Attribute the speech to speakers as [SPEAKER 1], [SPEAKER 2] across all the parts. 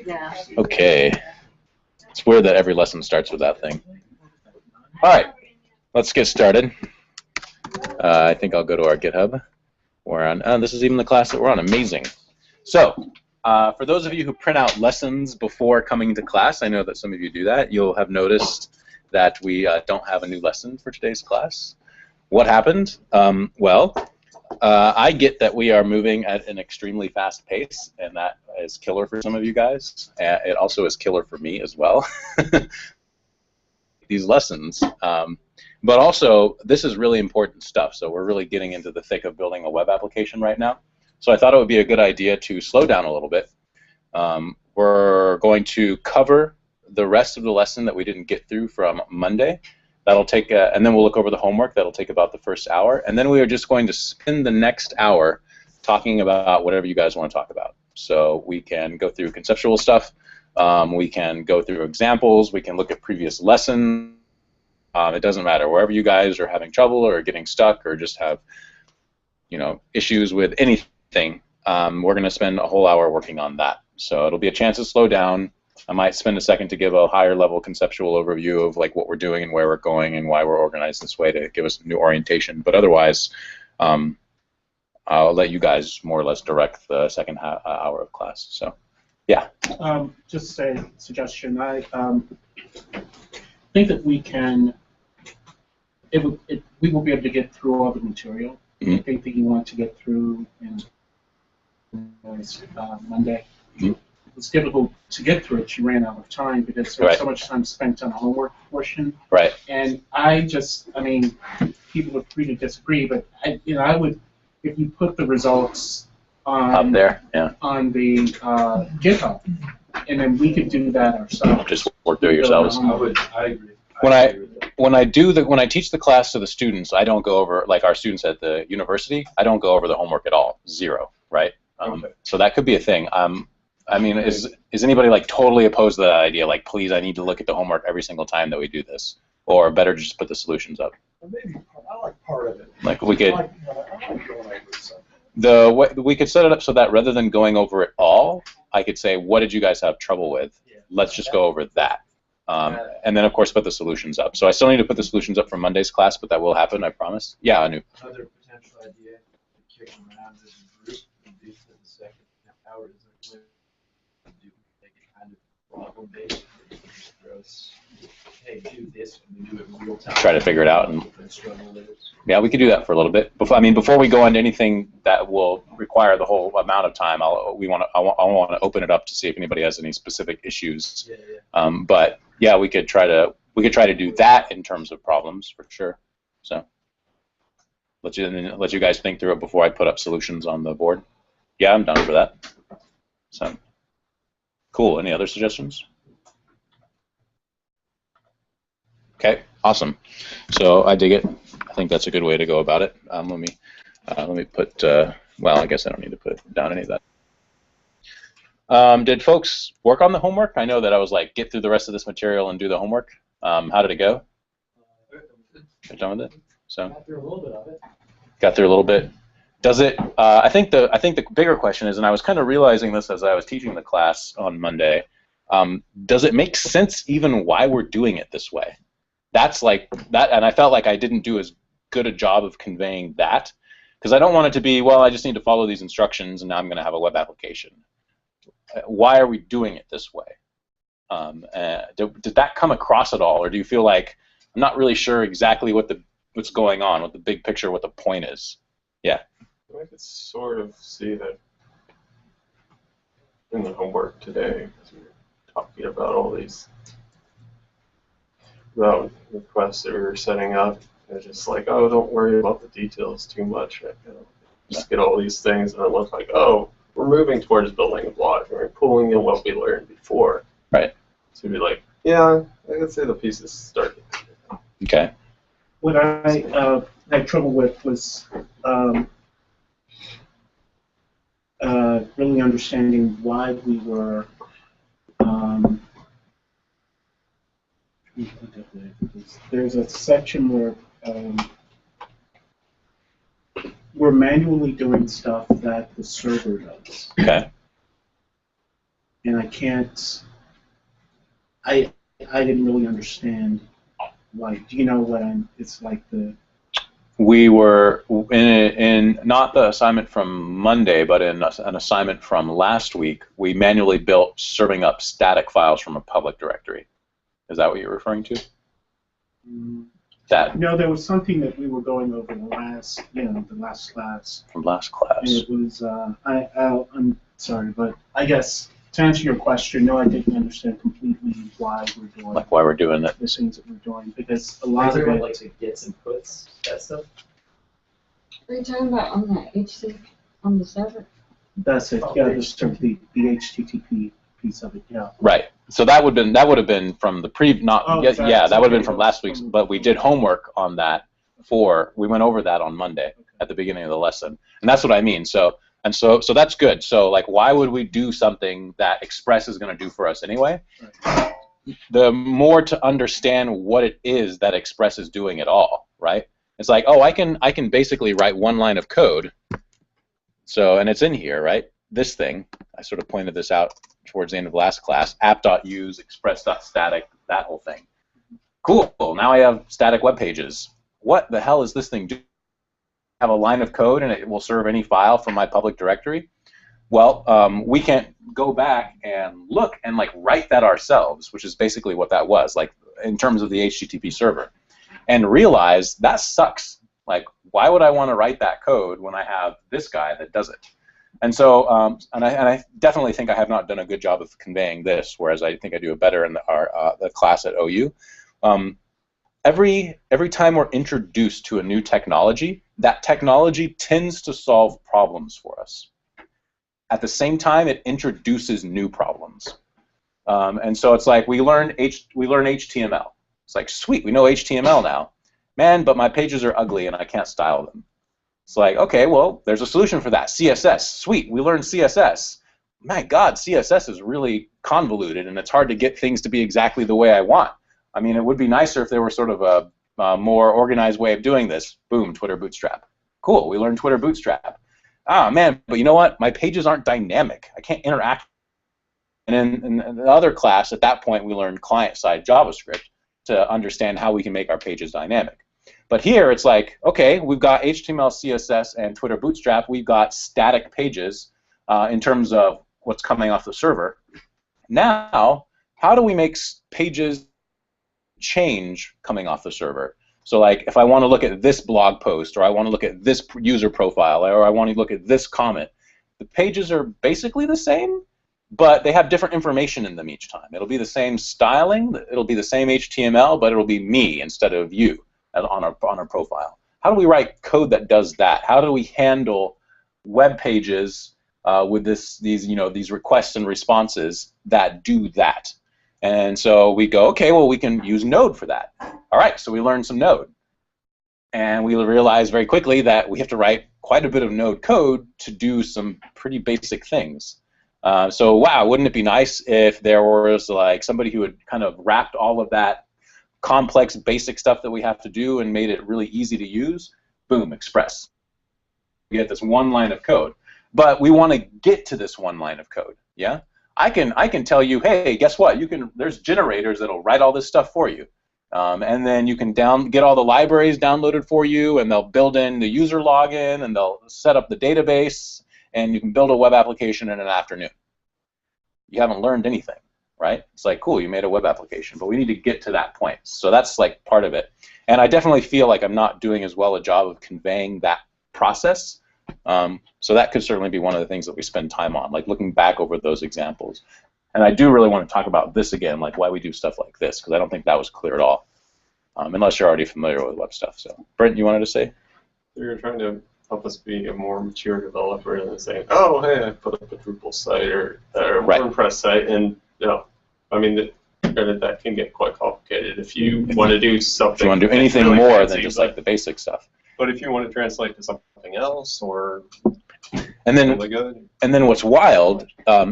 [SPEAKER 1] Yeah.
[SPEAKER 2] Okay. It's weird that every lesson starts with that thing. All right, let's get started. I think I'll go to our GitHub. We're on. This is even the class that we're on. Amazing. So, for those of you who print out lessons before coming to class, I know that some of you do that. You'll have noticed that we don't have a new lesson for today's class. What happened? I get that we are moving at an extremely fast pace, and that is killer for some of you guys. It also is killer for me as well. These lessons. But also, this is really important stuff, so we're really getting into the thick of building a web application right now. So I thought it would be a good idea to slow down a little bit. We're going to cover the rest of the lesson that we didn't get through from Monday. That'll take, and then we'll look over the homework. That'll take about the first hour. And then we are just going to spend the next hour talking about whatever you guys want to talk about. So we can go through conceptual stuff. We can go through examples. We can look at previous lessons. It doesn't matter. Wherever you guys are having trouble or getting stuck or just have, issues with anything, we're going to spend a whole hour working on that. So it'll be a chance to slow down. I might spend a second to give a higher level conceptual overview of like what we're doing and where we're going and why we're organized this way to give us new orientation. But otherwise, I'll let you guys more or less direct the second hour of class. So, yeah.
[SPEAKER 3] Just a suggestion. I think that we can. We will be able to get through all the material.
[SPEAKER 2] Mm-hmm.
[SPEAKER 3] I think that you want to get through in Monday.
[SPEAKER 2] Mm-hmm.
[SPEAKER 3] It's difficult to get through it. You ran out of time because there's so much time spent on the homework portion.
[SPEAKER 2] Right.
[SPEAKER 3] And people are free to disagree, but I would, if you put the results on
[SPEAKER 2] up there,
[SPEAKER 3] on the GitHub, and then we could do that ourselves.
[SPEAKER 2] Just work through it yourselves.
[SPEAKER 4] I agree.
[SPEAKER 2] When I teach the class to the students, I don't go over, like our students at the university, I don't go over the homework at all, zero, right?
[SPEAKER 4] Okay.
[SPEAKER 2] So that could be a thing. Is anybody like totally opposed to that idea? Like, please, I need to look at the homework every single time that we do this, or better just put the solutions up.
[SPEAKER 4] Well, maybe I like part of it.
[SPEAKER 2] Like we could.
[SPEAKER 4] I like going over something.
[SPEAKER 2] We could set it up so that rather than going over it all, I could say, what did you guys have trouble with?
[SPEAKER 4] Yeah.
[SPEAKER 2] Let's just go over that. And then, of course, put the solutions up. So I still need to put the solutions up for Monday's class, but that will happen, I promise. Yeah, Anu.
[SPEAKER 4] Another potential idea to kick them around as a group and do for the second hour is like do like a kind of problem-based gross. Hey, do this and we do it in real time.
[SPEAKER 2] Try to figure it out and
[SPEAKER 4] struggle with it.
[SPEAKER 2] yeah, we could do that for a little bit. Before we go into anything that will require the whole amount of time, I want to open it up to see if anybody has any specific issues.
[SPEAKER 4] Yeah.
[SPEAKER 2] But yeah, we could try to do that in terms of problems for sure. So let you guys think through it before I put up solutions on the board. Yeah, I'm done for that. So cool. Any other suggestions? Okay, awesome. So I dig it. I think that's a good way to go about it. Let me put. Well, I guess I don't need to put down any of that. Did folks work on the homework? I know that I was like, get through the rest of this material and do the homework. How did it go? Got done with it. So
[SPEAKER 4] Got through a little bit of it.
[SPEAKER 2] Got through a little bit. Does it? I think the bigger question is, and I was kind of realizing this as I was teaching the class on Monday. Does it make sense even why we're doing it this way? That's like that, and I felt like I didn't do as good a job of conveying that because I don't want it to be, well, I just need to follow these instructions and now I'm going to have a web application. Why are we doing it this way? Did that come across at all, or do you feel like I'm not really sure exactly what's going on, what the big picture, what the point is? Yeah.
[SPEAKER 5] I could sort of see that in the homework today, because we were talking about all these requests that we were setting up. It's just like, oh, don't worry about the details too much. Just get all these things, and it looks like, oh, we're moving towards building a block. We're pulling in what we learned before.
[SPEAKER 2] Right.
[SPEAKER 5] So be like, yeah, I could say the pieces start.
[SPEAKER 2] Okay.
[SPEAKER 3] What I had trouble with was really understanding why we were there's a section where we're manually doing stuff that the server does.
[SPEAKER 2] Okay.
[SPEAKER 3] and I can't. I didn't really understand. Like, do you know what I'm? It's like the.
[SPEAKER 2] We were in not the assignment from Monday, but in an assignment from last week. We manually built serving up static files from a public directory. Is that what you're referring to? That
[SPEAKER 3] No, there was something that we were going over the last class.
[SPEAKER 2] from last class.
[SPEAKER 3] And it was. I'm sorry, but I guess to answer your question, no, I didn't understand completely why we're doing.
[SPEAKER 2] Like why we're doing it.
[SPEAKER 3] The things that we're doing, because a
[SPEAKER 4] Is
[SPEAKER 3] lot of
[SPEAKER 4] there
[SPEAKER 3] it.
[SPEAKER 4] like the gets and puts, that stuff?
[SPEAKER 1] Are you talking about on the HC on the server?
[SPEAKER 3] That's it. Yeah, the HTTP piece of it. Yeah.
[SPEAKER 2] Right. So that would have been from the
[SPEAKER 3] Oh,
[SPEAKER 2] yeah,
[SPEAKER 3] that's
[SPEAKER 2] that would have been
[SPEAKER 3] okay.
[SPEAKER 2] from last week's. But we did homework on that. We went over that on Monday at the beginning of the lesson, and that's what I mean. So that's good. So like, why would we do something that Express is going to do for us anyway?
[SPEAKER 3] Right.
[SPEAKER 2] The more to understand what it is that Express is doing at all, right? It's like, oh, I can basically write one line of code. So, and it's in here, right? This thing, I sort of pointed this out towards the end of last class, app.use, express.static, that whole thing. Cool, now I have static web pages. What the hell is this thing doing? Have a line of code and it will serve any file from my public directory? Well, we can't go back and look and like write that ourselves, which is basically what that was, like in terms of the HTTP server, and realize that sucks. Like, why would I want to write that code when I have this guy that does it? And so, and I definitely think I have not done a good job of conveying this, whereas I think I do it better in the class at OU. Every time we're introduced to a new technology, that technology tends to solve problems for us. At the same time, it introduces new problems. And so it's like we learn HTML. It's like, sweet, we know HTML now. Man, but my pages are ugly and I can't style them. It's like, okay, well, there's a solution for that. CSS, sweet, we learned CSS. My God, CSS is really convoluted and it's hard to get things to be exactly the way I want. I mean, it would be nicer if there were sort of a more organized way of doing this. Boom, Twitter Bootstrap. Cool, we learned Twitter Bootstrap. Ah, man, but you know what? My pages aren't dynamic. I can't interact. And in the other class, at that point, we learned client-side JavaScript to understand how we can make our pages dynamic. But here, it's like, okay, we've got HTML, CSS, and Twitter Bootstrap. We've got static pages in terms of what's coming off the server. Now, how do we make pages change coming off the server? So like, if I want to look at this blog post, or I want to look at this user profile, or I want to look at this comment, the pages are basically the same, but they have different information in them each time. It'll be the same styling, it'll be the same HTML, but it'll be me instead of you on our profile. How do we write code that does that? How do we handle web pages with these requests and responses that do that? And so we go, okay, well, we can use Node for that. All right, so we learned some Node. And we realize very quickly that we have to write quite a bit of Node code to do some pretty basic things. So wow, wouldn't it be nice if there was like somebody who had kind of wrapped all of that complex basic stuff that we have to do and made it really easy to use? Boom, Express. We get this one line of code. But we want to get to this one line of code, yeah? I can tell you, hey, guess what? There's generators that'll write all this stuff for you. And then you can get all the libraries downloaded for you, and they'll build in the user login, and they'll set up the database, and you can build a web application in an afternoon. You haven't learned anything, right? It's like, cool, you made a web application, but we need to get to that point. So that's like part of it. And I definitely feel like I'm not doing as well a job of conveying that process. So that could certainly be one of the things that we spend time on, like looking back over those examples. And I do really want to talk about this again, like why we do stuff like this, because I don't think that was clear at all, unless you're already familiar with web stuff. So, Brent, you wanted to say?
[SPEAKER 5] You're trying to help us be a more mature developer than saying, oh, hey, I put up a Drupal site or a
[SPEAKER 2] Right.
[SPEAKER 5] WordPress site, and I mean, that can get quite complicated if you want to do something.
[SPEAKER 2] If you want to do anything
[SPEAKER 5] really
[SPEAKER 2] more
[SPEAKER 5] fancy,
[SPEAKER 2] than just like the basic stuff.
[SPEAKER 5] But if you want to translate to something else or
[SPEAKER 2] And then,
[SPEAKER 5] really good,
[SPEAKER 2] and then what's wild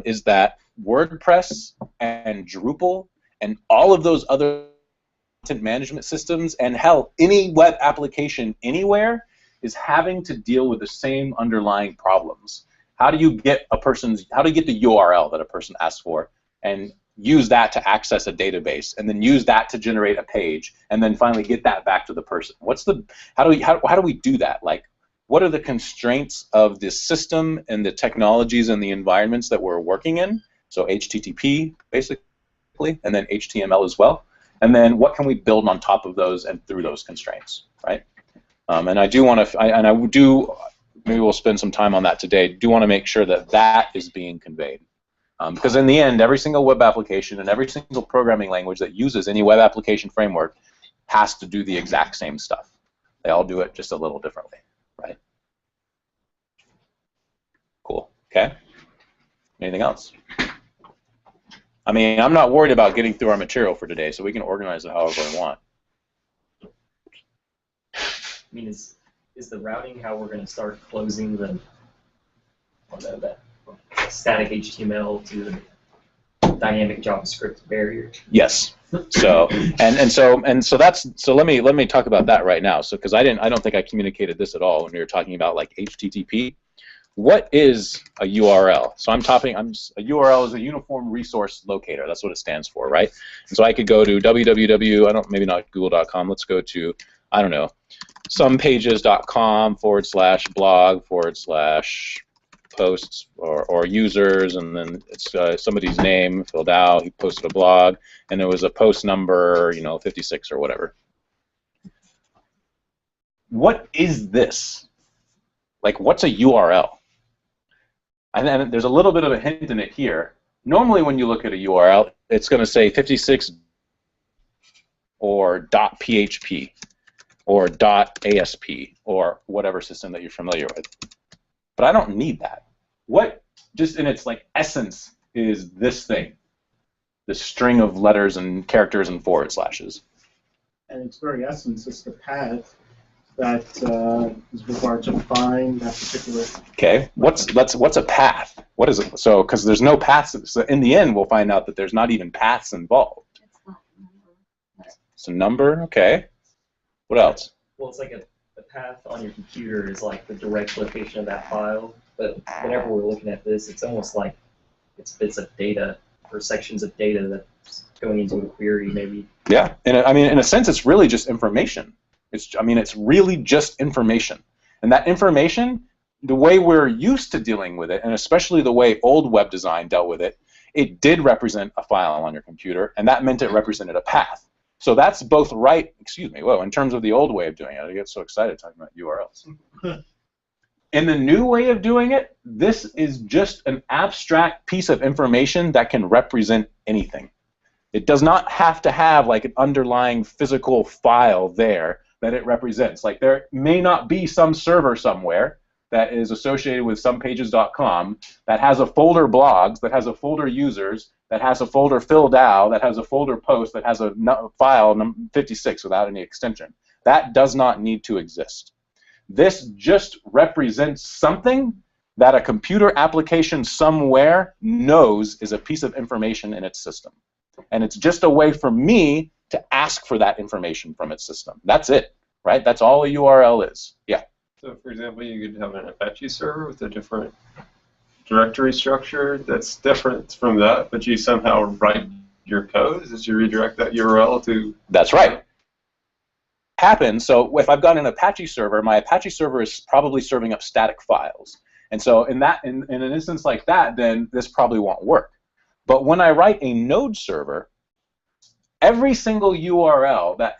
[SPEAKER 2] is that WordPress and Drupal and all of those other content management systems, and hell, any web application anywhere, is having to deal with the same underlying problems. how do you get the URL that a person asks for, and use that to access a database, and then use that to generate a page, and then finally get that back to the person? How do we do that? Like, what are the constraints of the system and the technologies and the environments that we're working in? So HTTP, basically, and then HTML as well. And then what can we build on top of those and through those constraints, right? And I do want to, maybe we'll spend some time on that today, do want to make sure that that is being conveyed. Because in the end, every single web application and every single programming language that uses any web application framework has to do the exact same stuff. They all do it just a little differently, right? Cool, okay? Anything else? I mean, I'm not worried about getting through our material for today, so we can organize it however we want.
[SPEAKER 6] I mean, is the routing how we're going to start closing the static HTML to the dynamic JavaScript barrier?
[SPEAKER 2] Yes. So so let me talk about that right now. So because I don't think I communicated this at all when we were talking about like HTTP. What is a URL? So a URL is a Uniform Resource Locator. That's what it stands for, right? And so I could go to www. Maybe not Google.com. Let's go to, I don't know, somepages.com/blog/posts or users, and then it's somebody's name filled out. He posted a blog, and it was a post number, 56 or whatever. What is this? Like, what's a URL? And then there's a little bit of a hint in it here. Normally, when you look at a URL, it's going to say 56 or .php or .asp or whatever system that you're familiar with. But I don't need that. What, just in its like essence, is this thing? This string of letters and characters and forward slashes.
[SPEAKER 3] And its very essence is the path that is required to find that particular.
[SPEAKER 2] Okay, what's a path? What is it? So, because there's no paths. So in the end, we'll find out that there's not even paths involved.
[SPEAKER 1] It's not a number.
[SPEAKER 2] It's a number. Okay. What else?
[SPEAKER 6] Well, it's like a path on your computer is like the direct location of that file. But whenever we're looking at this, it's almost like it's bits of data or sections of data that's going into a query, maybe.
[SPEAKER 2] Yeah, and I mean, in a sense, it's really just information. It's really just information. And that information, the way we're used to dealing with it, and especially the way old web design dealt with it, it did represent a file on your computer, and that meant it represented a path. So that's both right, in terms of the old way of doing it. I get so excited talking about URLs. In the new way of doing it, this is just an abstract piece of information that can represent anything. It does not have to have like an underlying physical file there that it represents. Like, there may not be some server somewhere that is associated with somepages.com that has a folder blogs, that has a folder users, that has a folder filled.out, that has a folder post, that has a file 56 without any extension. That does not need to exist. This just represents something that a computer application somewhere knows is a piece of information in its system. And it's just a way for me to ask for that information from its system. That's it, right? That's all a URL is. Yeah.
[SPEAKER 5] So, for example, you could have an Apache server with a different directory structure that's different from that, but you somehow write your code as you redirect that URL to...
[SPEAKER 2] That's right. Happens. So if I've got an Apache server, my Apache server is probably serving up static files. And so in an instance like that, then this probably won't work. But when I write a node server, every single URL that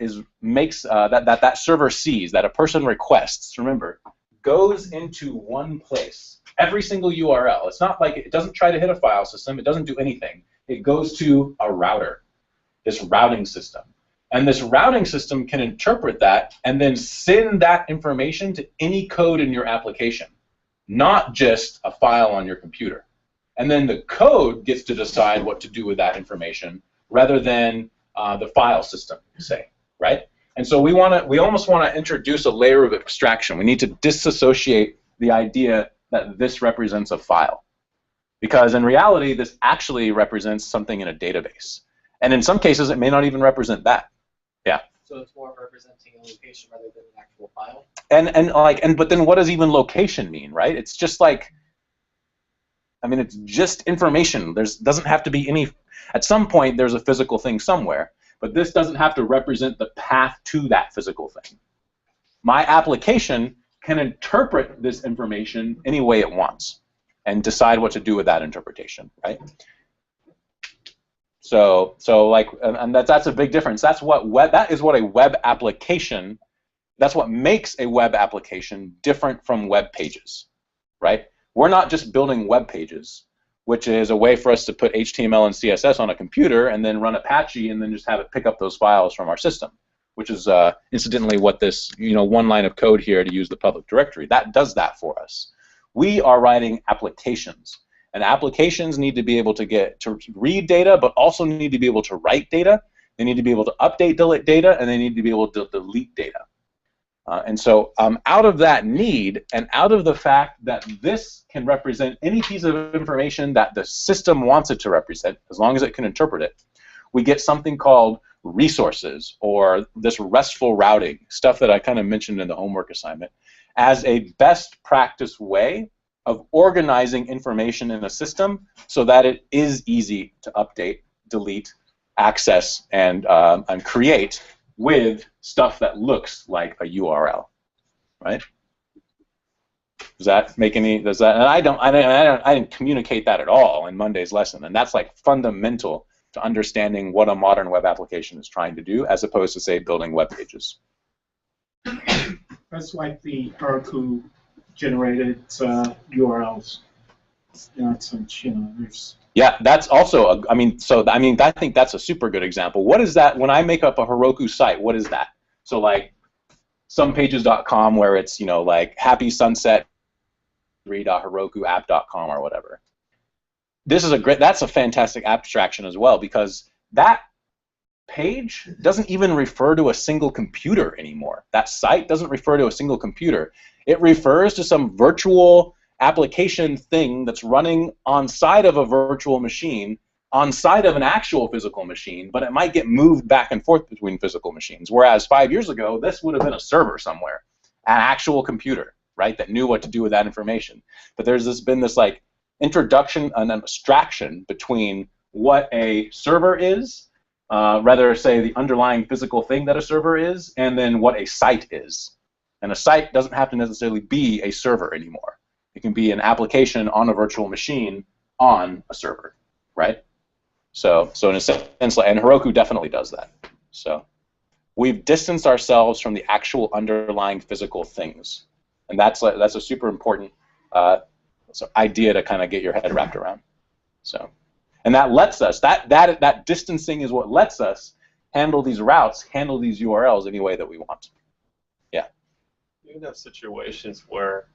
[SPEAKER 2] that server sees, that a person requests, remember, goes into one place. Every single URL. It's not like it doesn't try to hit a file system. It doesn't do anything. It goes to a router, this routing system. And this routing system can interpret that and then send that information to any code in your application, not just a file on your computer. And then the code gets to decide what to do with that information rather than the file system, say, right? And so we almost want to introduce a layer of abstraction. We need to disassociate the idea that this represents a file. Because in reality, this actually represents something in a database. And in some cases, it may not even represent that. Yeah.
[SPEAKER 7] So it's more representing a location rather than an actual file?
[SPEAKER 2] But then what does even location mean, right? It's just like, I mean, it's just information. There's doesn't have to be any. At some point, there's a physical thing somewhere, but this doesn't have to represent the path to that physical thing. My application can interpret this information any way it wants and decide what to do with that interpretation, right? So like, and that's a big difference. That is what a web application. That's what makes a web application different from web pages, right? We're not just building web pages, which is a way for us to put HTML and CSS on a computer and then run Apache and then just have it pick up those files from our system, which is incidentally what this, one line of code here to use the public directory, that does that for us. We are writing applications, and applications need to be able to read data, but also need to be able to write data. They need to be able to update data, and they need to be able to delete data. And so out of that need, and out of the fact that this can represent any piece of information that the system wants it to represent, as long as it can interpret it, we get something called resources, or this RESTful routing, stuff that I kind of mentioned in the homework assignment, as a best practice way of organizing information in a system so that it is easy to update, delete, access, and create with stuff that looks like a URL, right? Does that make any? Does that? And I didn't communicate that at all in Monday's lesson, and that's like fundamental to understanding what a modern web application is trying to do, as opposed to, say, building web pages.
[SPEAKER 3] That's like the Heroku generated URLs. There's.
[SPEAKER 2] Yeah, that's also I think that's a super good example. What is that? When I make up a Heroku site, what is that? So like somepages.com, where it's like happy sunset 3.herokuapp.com or whatever. That's a fantastic abstraction as well, because that page doesn't even refer to a single computer anymore. That site doesn't refer to a single computer. It refers to some virtual application thing that's running on side of a virtual machine, on side of an actual physical machine, but it might get moved back and forth between physical machines. Whereas 5 years ago, this would have been a server somewhere, an actual computer, right, that knew what to do with that information. But there's been this like introduction and abstraction between what a server is, rather say the underlying physical thing that a server is, and then what a site is. And a site doesn't have to necessarily be a server anymore. It can be an application on a virtual machine on a server, right? So in a sense, and Heroku definitely does that. So we've distanced ourselves from the actual underlying physical things, and that's a super important idea to kind of get your head wrapped around. So, and that lets us that distancing is what lets us handle these routes, handle these URLs any way that we want. Yeah.
[SPEAKER 5] You can have situations where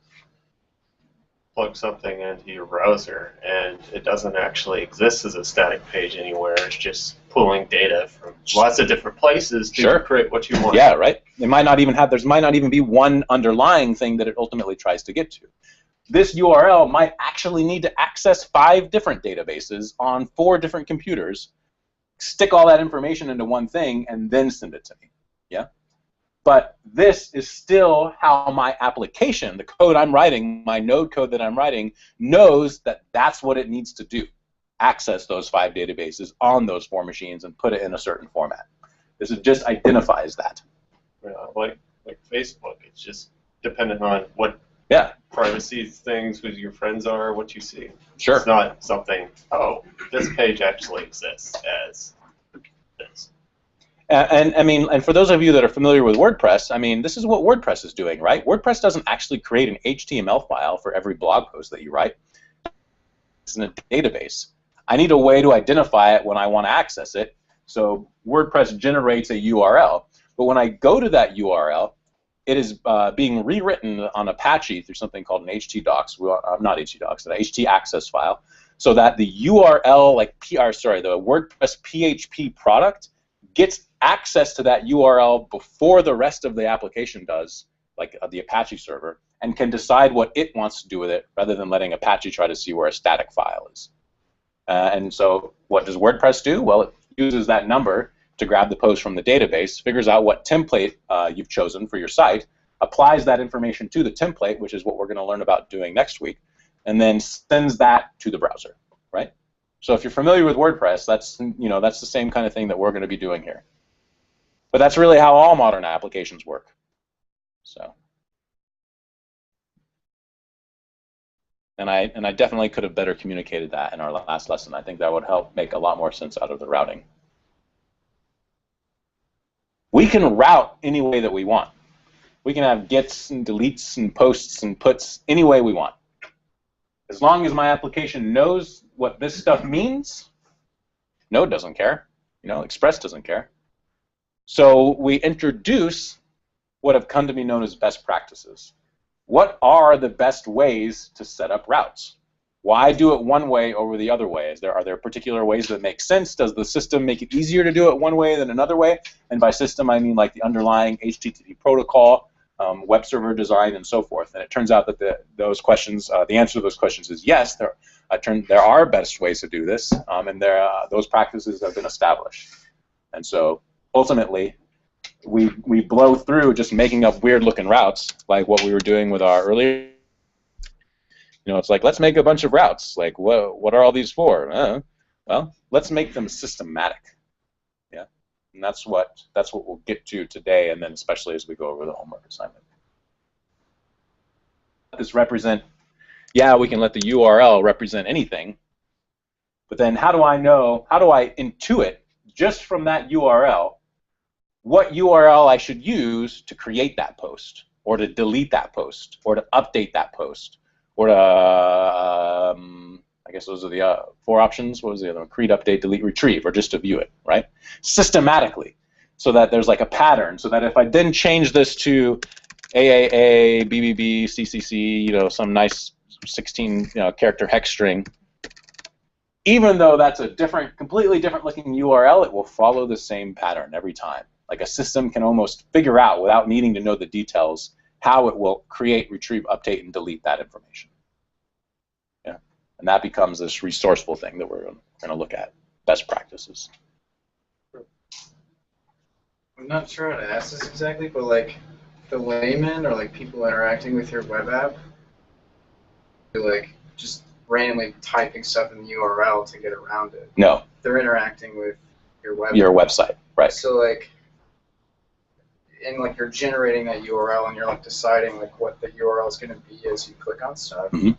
[SPEAKER 5] plug something into your browser and it doesn't actually exist as a static page anywhere. It's just pulling data from lots of different places to create what you want.
[SPEAKER 2] Yeah, right. It might not even have. There might not even be one underlying thing that it ultimately tries to get to. This URL might actually need to access 5 different databases on 4 different computers, stick all that information into one thing, and then send it to me. Yeah. But this is still how my application, the code I'm writing, my node code that I'm writing, knows that that's what it needs to do. Access those 5 databases on those 4 machines and put it in a certain format. This just identifies that.
[SPEAKER 5] Yeah, like Facebook, it's just dependent on what privacy things with your friends are, what you see.
[SPEAKER 2] Sure.
[SPEAKER 5] It's not something, oh, this page actually exists as this.
[SPEAKER 2] And for those of you that are familiar with WordPress, I mean, this is what WordPress is doing, right? WordPress doesn't actually create an HTML file for every blog post that you write. It's in a database. I need a way to identify it when I want to access it. So WordPress generates a URL. But when I go to that URL, it is being rewritten on Apache through something called an htdocs, not htdocs, an htaccess file, so that the URL, the WordPress PHP product, gets access to that URL before the rest of the application does, like the Apache server, and can decide what it wants to do with it rather than letting Apache try to see where a static file is. And so what does WordPress do? Well, it uses that number to grab the post from the database, figures out what template you've chosen for your site, applies that information to the template, which is what we're going to learn about doing next week, and then sends that to the browser, right? So if you're familiar with WordPress, that's that's the same kind of thing that we're going to be doing here. But that's really how all modern applications work. So, and I definitely could have better communicated that in our last lesson. I think that would help make a lot more sense out of the routing. We can route any way that we want. We can have gets and deletes and posts and puts any way we want. As long as my application knows what this stuff means, Node doesn't care. Express doesn't care. So we introduce what have come to be known as best practices. What are the best ways to set up routes? Why do it one way over the other way? Are there particular ways that make sense? Does the system make it easier to do it one way than another way? And by system, I mean like the underlying HTTP protocol, web server design, and so forth. And it turns out that the answer to those questions is yes. There are best ways to do this, and those practices have been established. And so ultimately, we blow through just making up weird-looking routes, like what we were doing with our earlier. It's like, let's make a bunch of routes. Like, what are all these for? Well, let's make them systematic. Yeah, and that's what we'll get to today, and then especially as we go over the homework assignment. Let this represent. Yeah, we can let the URL represent anything, but then how do I intuit just from that URL what URL I should use to create that post, or to delete that post, or to update that post, or to, I guess those are the 4 options. What was the other one? Create, update, delete, retrieve, or just to view it, right? Systematically, so that there's like a pattern, so that if I then change this to AAA, BBB, CCC, some nice 16 character hex string, even though that's a completely different looking URL, it will follow the same pattern every time. Like a system can almost figure out, without needing to know the details, how it will create, retrieve, update, and delete that information. Yeah, and that becomes this resourceful thing that we're going to look at, best practices.
[SPEAKER 7] I'm not sure how to ask this exactly, but like the layman or like people interacting with your web app, like just randomly typing stuff in the URL to get around it.
[SPEAKER 2] No.
[SPEAKER 7] They're interacting with your
[SPEAKER 2] website, right?
[SPEAKER 7] So like, and like you're generating that URL and you're like deciding like what the URL is going to be as you click on stuff.
[SPEAKER 2] Mm-hmm.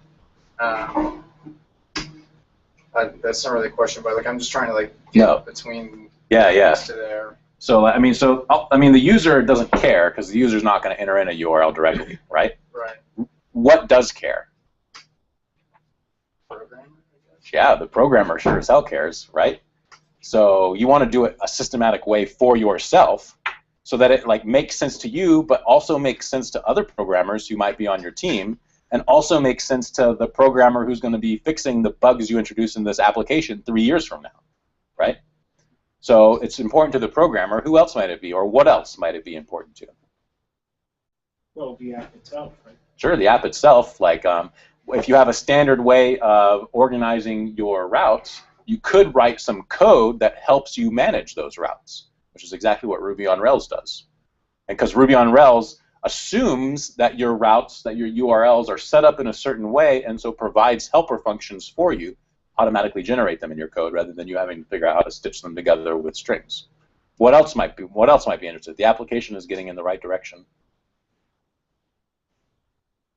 [SPEAKER 7] That's not really a question, but like I'm just trying to like get between
[SPEAKER 2] to
[SPEAKER 7] there.
[SPEAKER 2] So the user doesn't care because the user's not going to enter in a URL directly, right?
[SPEAKER 7] Right.
[SPEAKER 2] What does care?
[SPEAKER 7] Programmer, I guess.
[SPEAKER 2] Yeah, the programmer sure as hell cares, right? So you want to do it a systematic way for yourself, so that it like makes sense to you, but also makes sense to other programmers who might be on your team, and also makes sense to the programmer who's going to be fixing the bugs you introduce in this application 3 years from now, right? So it's important to the programmer. Who else might it be, or what else might it be important to?
[SPEAKER 3] Well, the app itself, right?
[SPEAKER 2] Sure, the app itself. Like if you have a standard way of organizing your routes, you could write some code that helps you manage those routes, which is exactly what Ruby on Rails does. And because Ruby on Rails assumes that your routes, that your URLs are set up in a certain way, and so provides helper functions for you, automatically generate them in your code rather than you having to figure out how to stitch them together with strings. What else might be interested? The application is getting in the right direction.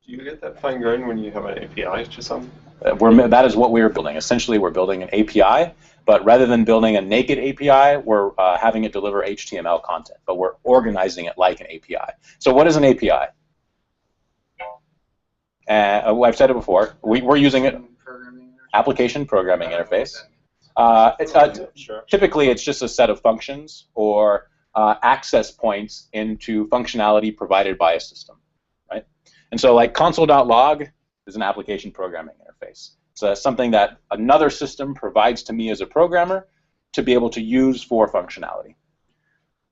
[SPEAKER 5] Do you get that fine grain when you have an API to something?
[SPEAKER 2] That is what we are building. Essentially, we're building an API, but rather than building a naked API, we're having it deliver HTML content, but we're organizing it like an API. So what is an API? I've said it before. We're using it. Application programming interface. Typically, it's just a set of functions or access points into functionality provided by a system, right? And so, like console.log is an application programming interface. So that's something that another system provides to me as a programmer to be able to use for functionality.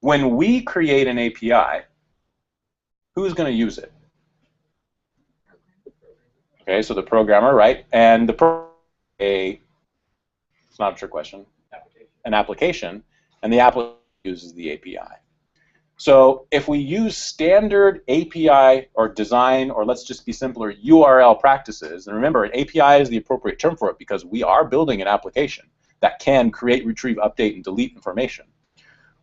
[SPEAKER 2] When we create an API, who's going to use it? Okay, so the programmer, right? And it's not a trick question. An application, and the application uses the API. So if we use standard API or design, or let's just be simpler, URL practices, and remember, an API is the appropriate term for it because we are building an application that can create, retrieve, update, and delete information.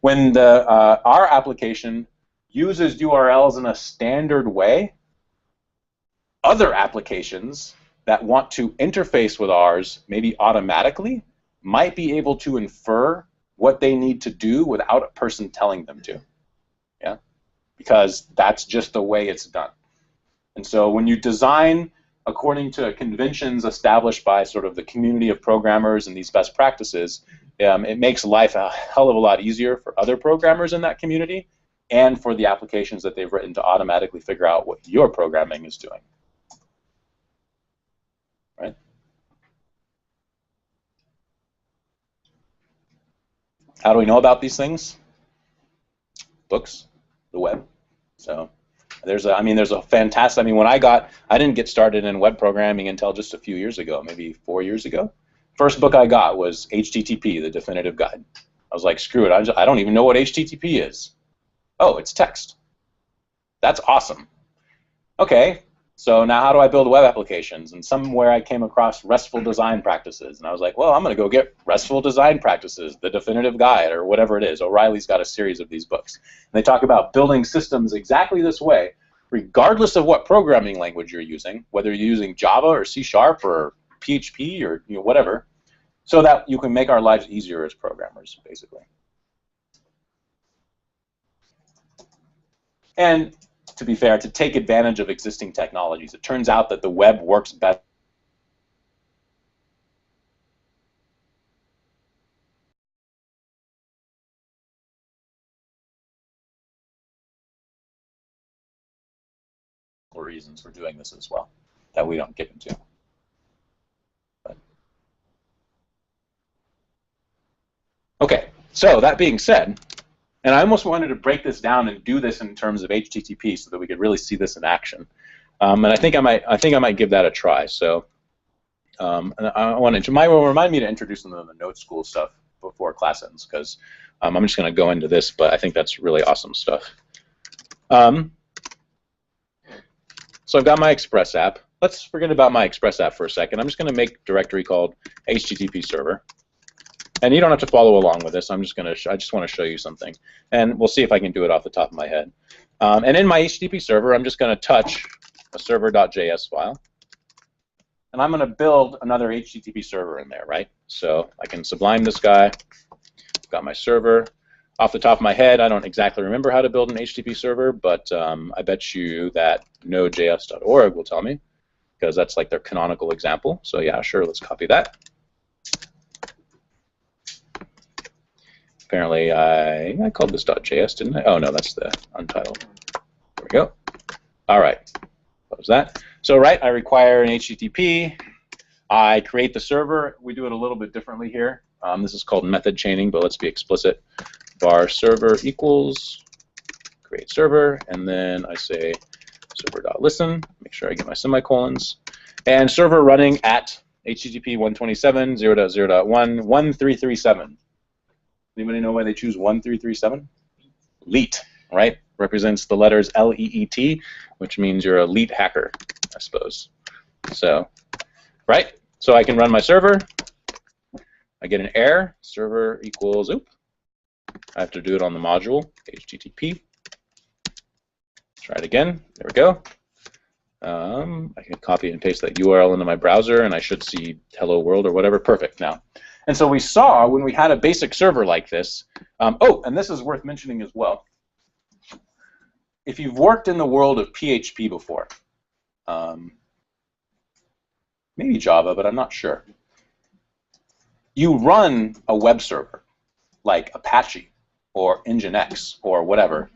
[SPEAKER 2] When our application uses URLs in a standard way, other applications that want to interface with ours, maybe automatically, might be able to infer what they need to do without a person telling them to. Yeah, because that's just the way it's done. And so when you design according to conventions established by sort of the community of programmers and these best practices, it makes life a hell of a lot easier for other programmers in that community and for the applications that they've written to automatically figure out what your programming is doing. Right? How do we know about these things? Books, the web. So there's a fantastic, when I didn't get started in web programming until just a few years ago, maybe 4 years ago. First book I got was HTTP, The Definitive Guide. I was like, screw it, I don't even know what HTTP is. Oh, it's text. That's awesome. Okay, so now how do I build web applications? And somewhere I came across RESTful design practices, and I was like, well, I'm going to go get RESTful design practices, The Definitive Guide, or whatever it is. O'Reilly's got a series of these books. And they talk about building systems exactly this way, regardless of what programming language you're using, whether you're using Java or C# or PHP or whatever, so that you can make our lives easier as programmers, basically. And to be fair, to take advantage of existing technologies. It turns out that the web works better for reasons for doing this as well that we don't get into. But. Okay, so that being said, and I almost wanted to break this down and do this in terms of HTTP so that we could really see this in action. And I think I might give that a try. So, and will remind me to introduce some of the Node School stuff before class ends, because I'm just going to go into this, but I think that's really awesome stuff. So I've got my Express app. Let's forget about my Express app for a second. I'm just going to make a directory called HTTP server. And you don't have to follow along with this. I just want to show you something, and we'll see if I can do it off the top of my head. And in my HTTP server, I'm just going to touch a server.js file, and I'm going to build another HTTP server in there, right? So I can Sublime this guy. I've got my server. Off the top of my head, I don't exactly remember how to build an HTTP server, but I bet you that nodejs.org will tell me, because that's like their canonical example. So yeah, sure, let's copy that. Apparently, I called this .js, didn't I? Oh, no, that's the untitled. There we go. All right. Close that. So, right, I require an HTTP. I create the server. We do it a little bit differently here. This is called method chaining, but let's be explicit. Var server equals create server, and then I say server.listen. Make sure I get my semicolons. And server running at HTTP 127.0.0.1.1337. Anybody know why they choose 1337? Leet, right? Represents the letters L-E-E-T, which means you're a leet hacker, I suppose. So, right? So I can run my server. I get an error. Server equals, oop. I have to do it on the module, HTTP. Try it again. There we go. I can copy and paste that URL into my browser, and I should see hello world or whatever. Perfect now. And so we saw when we had a basic server like this, oh, and this is worth mentioning as well. If you've worked in the world of PHP before, maybe Java, but I'm not sure, you run a web server like Apache or Nginx or whatever,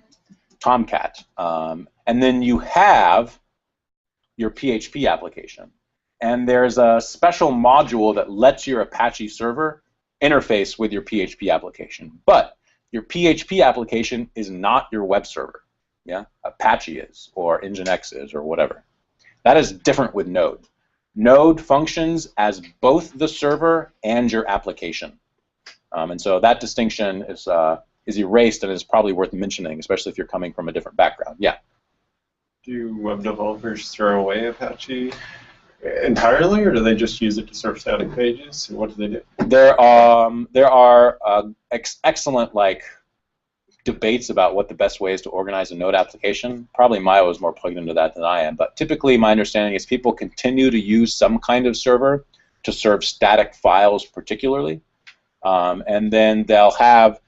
[SPEAKER 2] Tomcat, and then you have your PHP application. And there's a special module that lets your Apache server interface with your PHP application. But your PHP application is not your web server. Yeah, Apache is, or Nginx is, or whatever. That is different with Node. Node functions as both the server and your application. And so that distinction is is erased and is probably worth mentioning, especially if you're coming from a different background. Yeah.
[SPEAKER 5] Do web developers throw away Apache entirely, or do they just use it to serve static pages? What do they do?
[SPEAKER 2] There are excellent debates about what the best way is to organize a Node application. Probably Mayo is more plugged into that than I am, but typically my understanding is people continue to use some kind of server to serve static files particularly, and then they'll have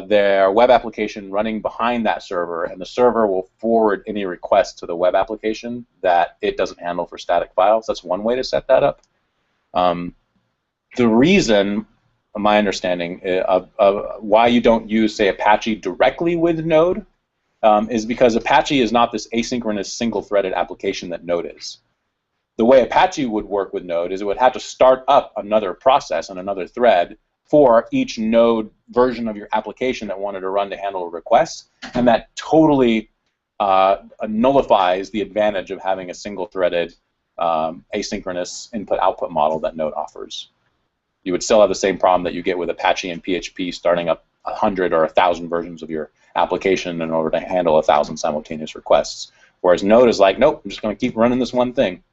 [SPEAKER 2] their web application running behind that server, and the server will forward any requests to the web application that it doesn't handle for static files. That's one way to set that up. The reason, my understanding, of why you don't use, say, Apache directly with Node is because Apache is not this asynchronous single-threaded application that Node is. The way Apache would work with Node is it would have to start up another process and another thread for each Node version of your application that wanted to run to handle a request, and that totally nullifies the advantage of having a single-threaded asynchronous input-output model that Node offers. You would still have the same problem that you get with Apache and PHP starting up 100 or 1,000 versions of your application in order to handle 1,000 simultaneous requests. Whereas Node is like, nope, I'm just going to keep running this one thing.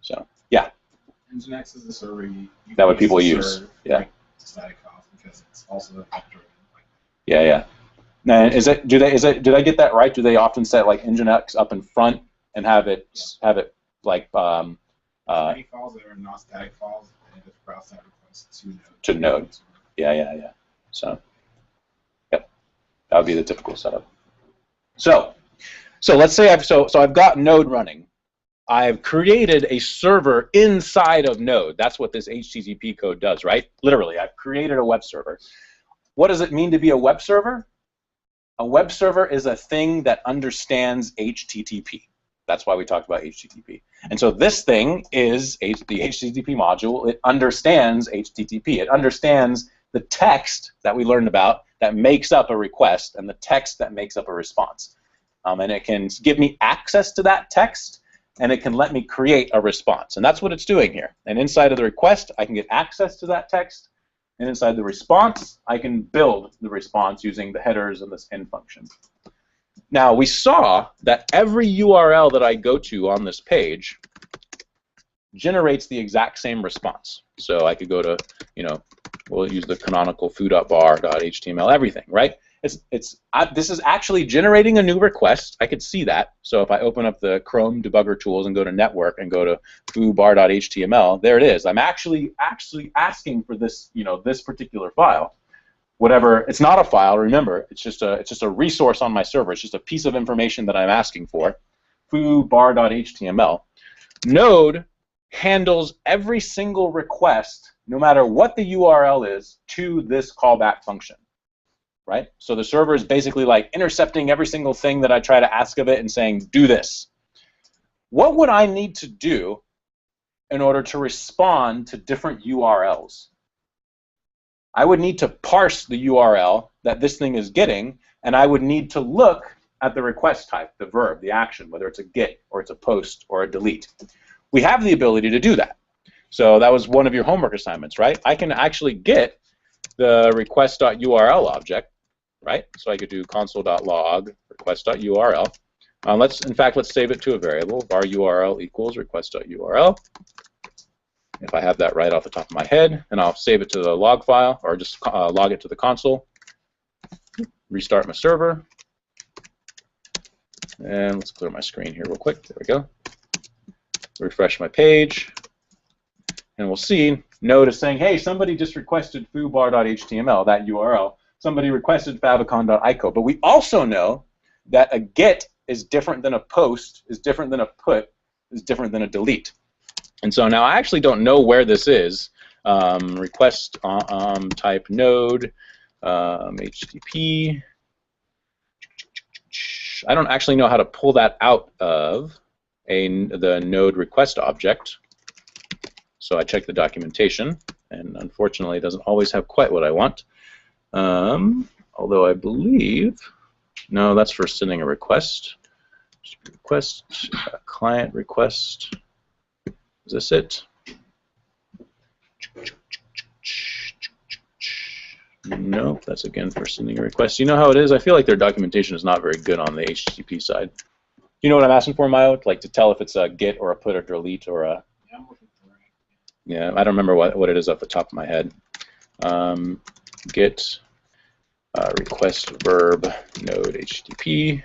[SPEAKER 2] So, yeah.
[SPEAKER 8] Nginx is the server you
[SPEAKER 2] that what people use. Yeah.
[SPEAKER 8] Static files because it's also the vector.
[SPEAKER 2] Yeah, yeah. Now, did I get that right? Do they often set like Nginx up in front and have it like
[SPEAKER 8] Any files that are not static files, and just browse that request to Node.
[SPEAKER 2] To Node. Yeah, yeah, yeah. So, yep, that would be the typical setup. So let's say I've got Node running. I've created a server inside of Node. That's what this HTTP code does, right? Literally, I've created a web server. What does it mean to be a web server? A web server is a thing that understands HTTP. That's why we talked about HTTP. And so this thing is the HTTP module. It understands HTTP. It understands the text that we learned about that makes up a request and the text that makes up a response. And it can give me access to that text, and it can let me create a response. And that's what it's doing here. And inside of the request, I can get access to that text. And inside the response, I can build the response using the headers and this end function. Now, we saw that every URL that I go to on this page generates the exact same response. So I could go to, we'll use the canonical foo.bar.html, everything, right? This is actually generating a new request. I could see that. So if I open up the Chrome debugger tools and go to network and go to foo.bar.html, there it is. I'm actually asking for this, this particular file. Whatever, it's not a file. Remember, it's just a resource on my server. It's just a piece of information that I'm asking for. Foo.bar.html. Node handles every single request, no matter what the URL is, to this callback function. Right? So the server is basically like intercepting every single thing that I try to ask of it and saying, do this. What would I need to do in order to respond to different URLs? I would need to parse the URL that this thing is getting, and I would need to look at the request type, the verb, the action, whether it's a get or it's a post or a delete. We have the ability to do that. So that was one of your homework assignments, right? I can actually get the request.url object, right? So I could do console.log request.url. Let's save it to a variable, var URL equals request.url. If I have that right off the top of my head, and I'll save it to the log file, or just log it to the console. Restart my server. And let's clear my screen here real quick. There we go. Refresh my page. And we'll see Node is saying, hey, somebody just requested foobar.html, that URL. Somebody requested favicon.ico. But we also know that a get is different than a post, is different than a put, is different than a delete. And so now I actually don't know where this is. Request type node, HTTP. I don't actually know how to pull that out of the node request object. So I check the documentation, and unfortunately it doesn't always have quite what I want. Although I believe, no, that's for sending a request. Request, client request. Is this it? Nope, that's again for sending a request. You know how it is? I feel like their documentation is not very good on the HTTP side. You know what I'm asking for, Mayo? Like to tell if it's a get or a put or delete or a...
[SPEAKER 8] Yeah, I'm looking for it.
[SPEAKER 2] Yeah, I don't remember what it is off the top of my head. Get request verb node HTTP.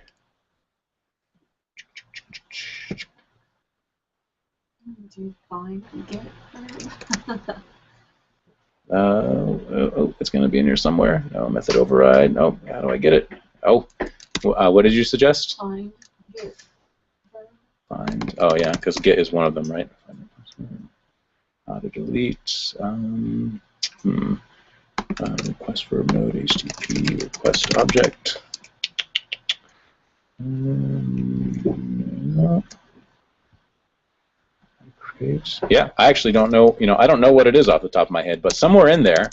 [SPEAKER 1] Do you find and get it?
[SPEAKER 2] It's going to be in here somewhere. No, method override. Oh, how do I get it? Oh, what did you suggest?
[SPEAKER 1] Find, get.
[SPEAKER 2] Find. Oh, yeah, because get is one of them, right? How to delete. Request verb node HTTP request object. Yeah, I actually don't know. I don't know what it is off the top of my head, but somewhere in there,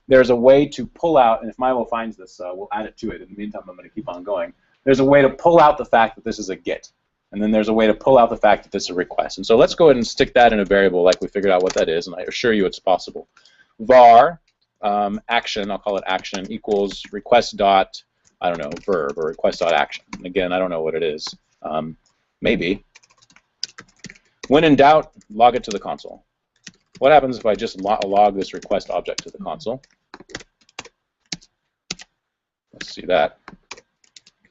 [SPEAKER 2] there's a way to pull out. And if Milo finds this, we'll add it to it. In the meantime, I'm going to keep on going. There's a way to pull out the fact that this is a get, and then there's a way to pull out the fact that this is a request. And so let's go ahead and stick that in a variable, like we figured out what that is, and I assure you it's possible. Var action, I'll call it action, equals request dot, I don't know, verb, or request dot action. And again, I don't know what it is. Maybe. When in doubt, log it to the console. What happens if I just log this request object to the console? Let's see that.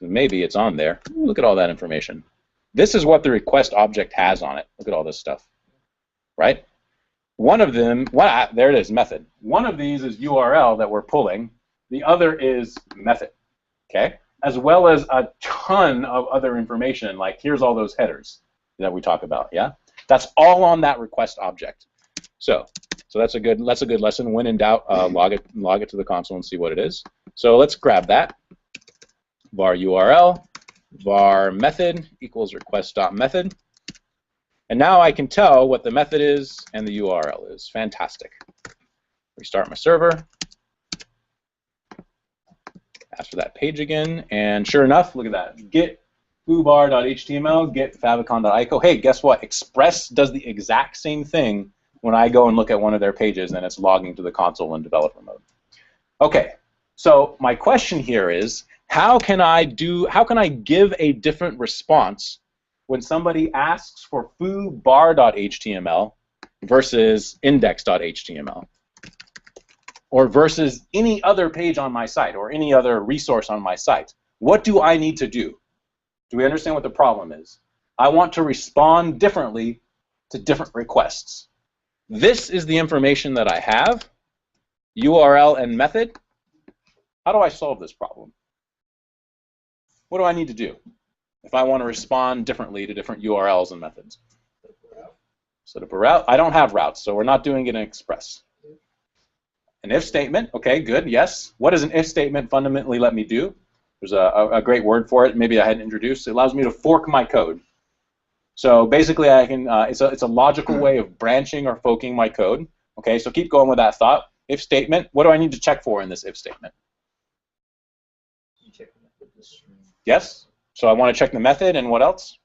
[SPEAKER 2] Maybe it's on there. Ooh, look at all that information. This is what the request object has on it. Look at all this stuff. Right? One of them, there it is, method. One of these is URL that we're pulling. The other is method. Okay? As well as a ton of other information, like here's all those headers that we talk about. Yeah? That's all on that request object. So that's a good lesson. When in doubt, log it to the console and see what it is. So let's grab that. Var URL, var method equals request.method. And now I can tell what the method is and the URL is. Fantastic. Restart my server. Ask for that page again, and sure enough, look at that. Get foobar.html, get favicon.ico. Hey, guess what? Express does the exact same thing when I go and look at one of their pages, and it's logging to the console in developer mode. Okay, so my question here is, how can I give a different response when somebody asks for foobar.html versus index.html? Or versus any other page on my site or any other resource on my site? What do I need to do? Do we understand what the problem is? I want to respond differently to different requests. This is the information that I have, URL and method. How do I solve this problem? What do I need to do if I want to respond differently to different URLs and methods? Set up a route. I don't have routes, so we're not doing it in Express. An if statement, okay, good, yes. What does an if statement fundamentally let me do? There's a great word for it, maybe I hadn't introduced. It allows me to fork my code. So basically I can, it's a logical way of branching or forking my code. Okay, so keep going with that thought. If statement, what do I need to check for in this if statement?
[SPEAKER 6] You check the string.
[SPEAKER 2] Yes, so I want to check the method, and what else?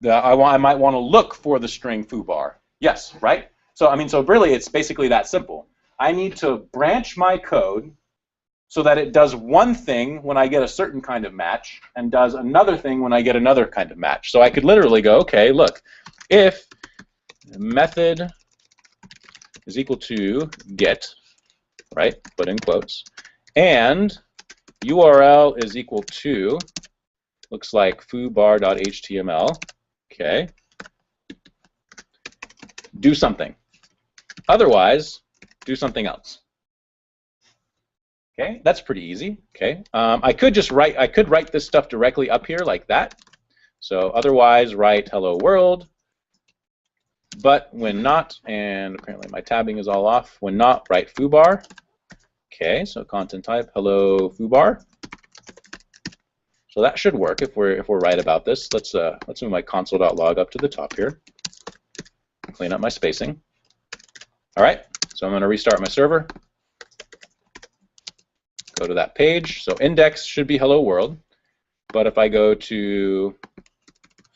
[SPEAKER 2] I might want to look for the string foobar. Yes, right? So really it's basically that simple. I need to branch my code so that it does one thing when I get a certain kind of match and does another thing when I get another kind of match. So I could literally go, okay, look, if method is equal to get, right, put in quotes, and URL is equal to, looks like foobar.html, okay, do something. Otherwise, do something else. Okay, that's pretty easy. Okay, I could write this stuff directly up here like that. So otherwise, write hello world. But when not, and apparently my tabbing is all off. When not, write foobar. Okay, so content type hello foobar. So that should work if we're right about this. Let's move my console.log up to the top here. Clean up my spacing. All right, so I'm going to restart my server. Go to that page. So index should be hello world. But if I go to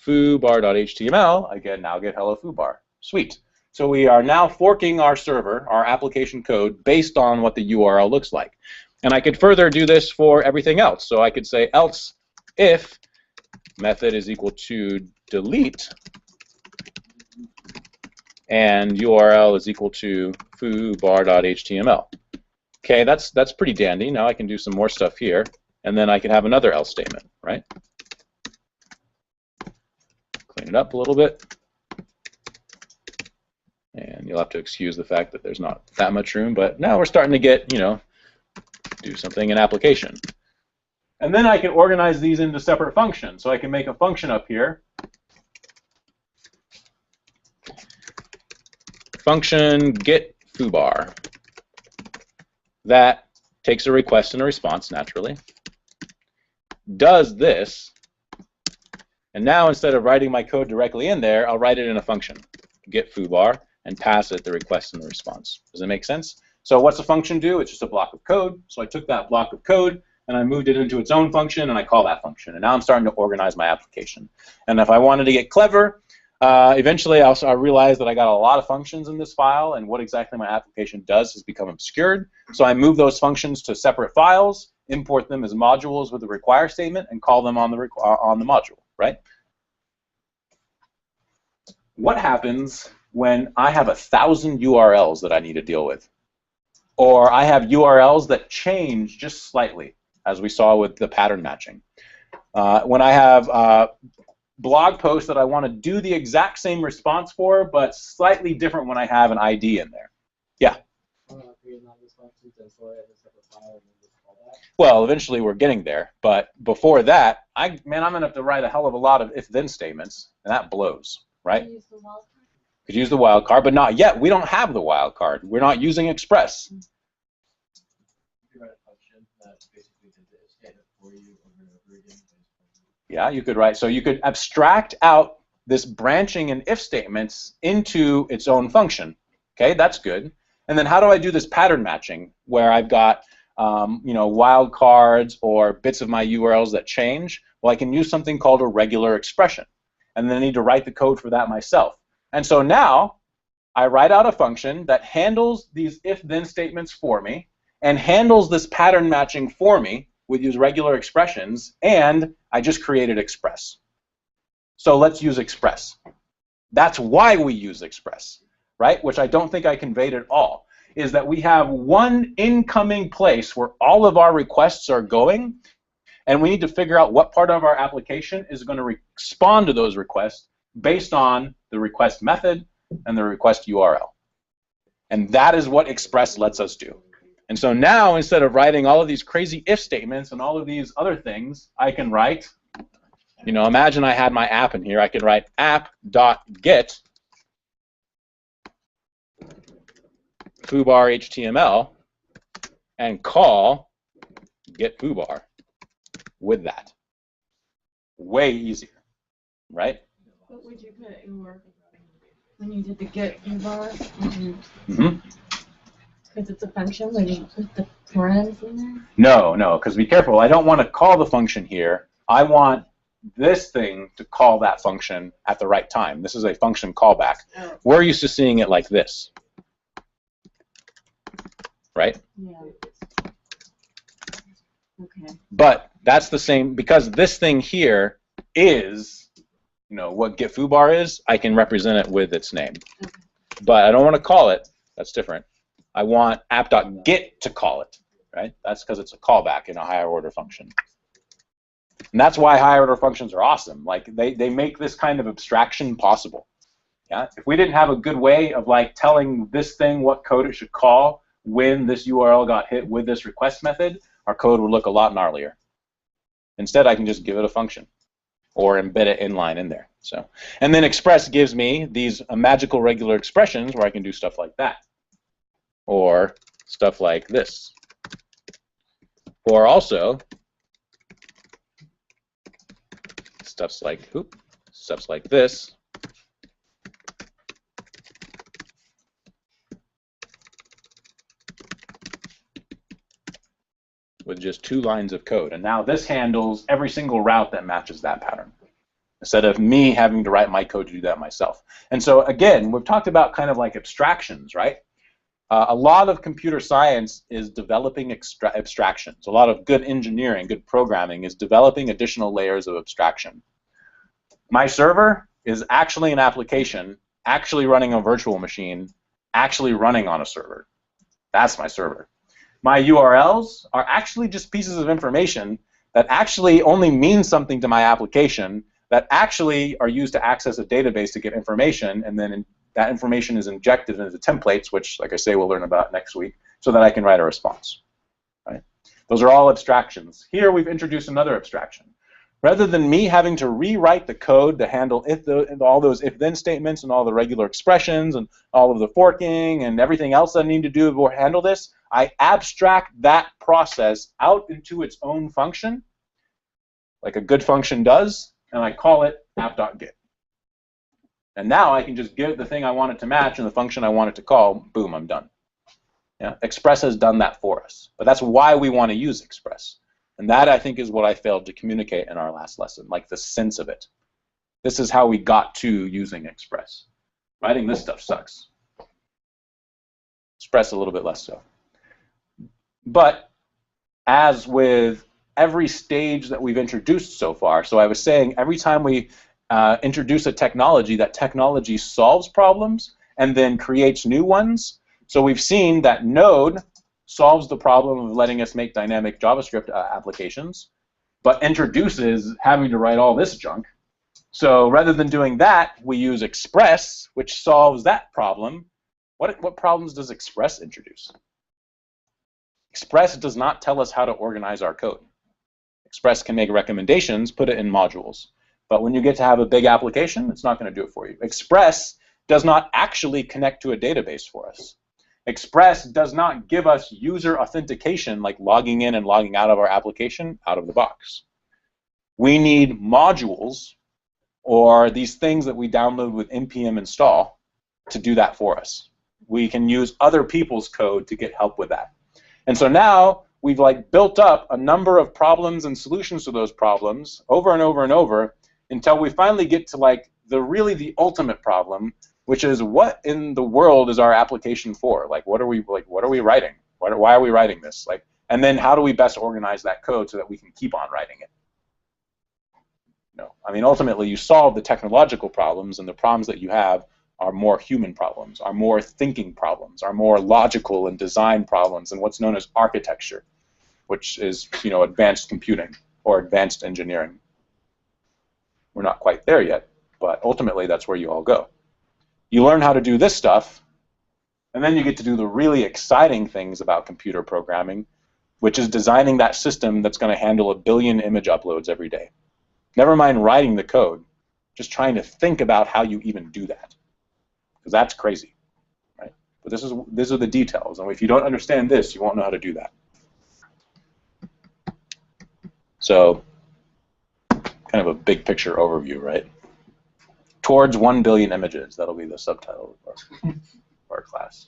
[SPEAKER 2] foobar.html, I now get hello foobar. Sweet. So we are now forking our server, our application code, based on what the URL looks like. And I could further do this for everything else. So I could say else if method is equal to delete and URL is equal to foobar.html. Okay, that's pretty dandy. Now I can do some more stuff here, and then I can have another else statement, right? Clean it up a little bit. And you'll have to excuse the fact that there's not that much room, but now we're starting to get, you know, do something in application. And then I can organize these into separate functions. So I can make a function up here. Function get foobar. That takes a request and a response, naturally. Does this. And now instead of writing my code directly in there, I'll write it in a function, get foobar, and pass it the request and the response. Does that make sense? So what's a function do? It's just a block of code. So I took that block of code and I moved it into its own function, and I call that function. And now I'm starting to organize my application. And if I wanted to get clever, eventually I realized that I got a lot of functions in this file, and what exactly my application does has become obscured. So I move those functions to separate files, import them as modules with a require statement, and call them on the module, right? What happens when I have 1,000 URLs that I need to deal with? Or I have URLs that change just slightly, as we saw with the pattern matching. When I have blog posts that I want to do the exact same response for, but slightly different when I have an ID in there. Yeah? Well, eventually we're getting there, but before that, I'm going to have to write a hell of a lot of if-then statements, and that blows, right? Could use the wildcard, but not yet. We don't have the wildcard. We're not using Express.
[SPEAKER 4] You could write a function that basically did the if statement for you over and over again.
[SPEAKER 2] Yeah, you could write. So you could abstract out this branching and if statements into its own function. Okay, that's good. And then how do I do this pattern matching where I've got you know, wildcards or bits of my URLs that change? Well, I can use something called a regular expression, and then I need to write the code for that myself. And so now I write out a function that handles these if-then statements for me and handles this pattern matching for me with these regular expressions, and I just created Express. So let's use Express. That's why we use Express, right? Which I don't think I conveyed at all, is that we have one incoming place where all of our requests are going, and we need to figure out what part of our application is going to respond to those requests based on the request method and the request URL. And that is what Express lets us do. And so now, instead of writing all of these crazy if statements and all of these other things, I can write, you know, imagine I had my app in here. I could write app.get foobar HTML and call get foobar with that. Way easier, right?
[SPEAKER 1] What would you put in work when you did the get foobar? Because it's a function, would you put the parens in there?
[SPEAKER 2] No, because be careful. I don't want to call the function here. I want this thing to call that function at the right time. This is a function callback.
[SPEAKER 1] Oh.
[SPEAKER 2] We're used to seeing it like this, right?
[SPEAKER 1] Yeah. Okay.
[SPEAKER 2] But that's the same, because this thing here is, you know, what get foobar is, I can represent it with its name.
[SPEAKER 1] Okay.
[SPEAKER 2] But I don't want to call it. That's different. I want app.get to call it, right? That's because it's a callback in a higher order function. And that's why higher order functions are awesome. Like they make this kind of abstraction possible. Yeah? If we didn't have a good way of like telling this thing what code it should call when this URL got hit with this request method, our code would look a lot gnarlier. Instead, I can just give it a function or embed it inline in there. So, and then Express gives me these magical regular expressions where I can do stuff like that, or stuff like this, or also stuffs like this. With just 2 lines of code. And now this handles every single route that matches that pattern. instead of me having to write my code to do that myself. And so again, we've talked about kind of like abstractions, right? A lot of computer science is developing abstractions. A lot of good engineering, good programming is developing additional layers of abstraction. My server is actually an application, actually running a virtual machine, actually running on a server. That's my server. My URLs are actually just pieces of information that actually only mean something to my application, that actually are used to access a database to get information, and then that information is injected into templates, which, like I say, we'll learn about next week, so that I can write a response. Right? Those are all abstractions. Here we've introduced another abstraction. Rather than me having to rewrite the code to handle all those if-then statements and all the regular expressions and all of the forking and everything else that I need to do to handle this, I abstract that process out into its own function, like a good function does, and I call it app.get. And now I can just give it the thing I want it to match and the function I want it to call. Boom, I'm done. Yeah, Express has done that for us. But that's why we want to use Express. And that, I think, is what I failed to communicate in our last lesson, like the sense of it. This is how we got to using Express. Writing this stuff sucks. Express a little bit less so. But as with every stage that we've introduced so far, so I was saying every time we introduce a technology, that technology solves problems and then creates new ones. So we've seen that Node solves the problem of letting us make dynamic JavaScript applications, but introduces having to write all this junk. So rather than doing that, we use Express, which solves that problem. What problems does Express introduce? Express does not tell us how to organize our code. Express can make recommendations, put it in modules. But when you get to have a big application, it's not going to do it for you. Express does not actually connect to a database for us. Express does not give us user authentication, like logging in and logging out of our application, out of the box. We need modules, or these things that we download with npm install, to do that for us. We can use other people's code to get help with that. And so now we've built up a number of problems and solutions to those problems over and over and over until we finally get to the ultimate problem, which is what in the world is our application for? What are we writing? Why are we writing this? And then how do we best organize that code so that we can keep on writing it? No, I mean, ultimately you solve the technological problems, and the problems that you have are more human problems, are more thinking problems, are more logical and design problems, and what's known as architecture, which is advanced computing or advanced engineering. We're not quite there yet, but ultimately that's where you all go. You learn how to do this stuff, and then you get to do the really exciting things about computer programming, which is designing that system that's going to handle 1 billion image uploads every day. Never mind writing the code, just trying to think about how you even do that, because that's crazy, right? But these are the details, and if you don't understand this, you won't know how to do that. So, kind of a big picture overview, right? Towards 1 billion images. That'll be the subtitle of our class.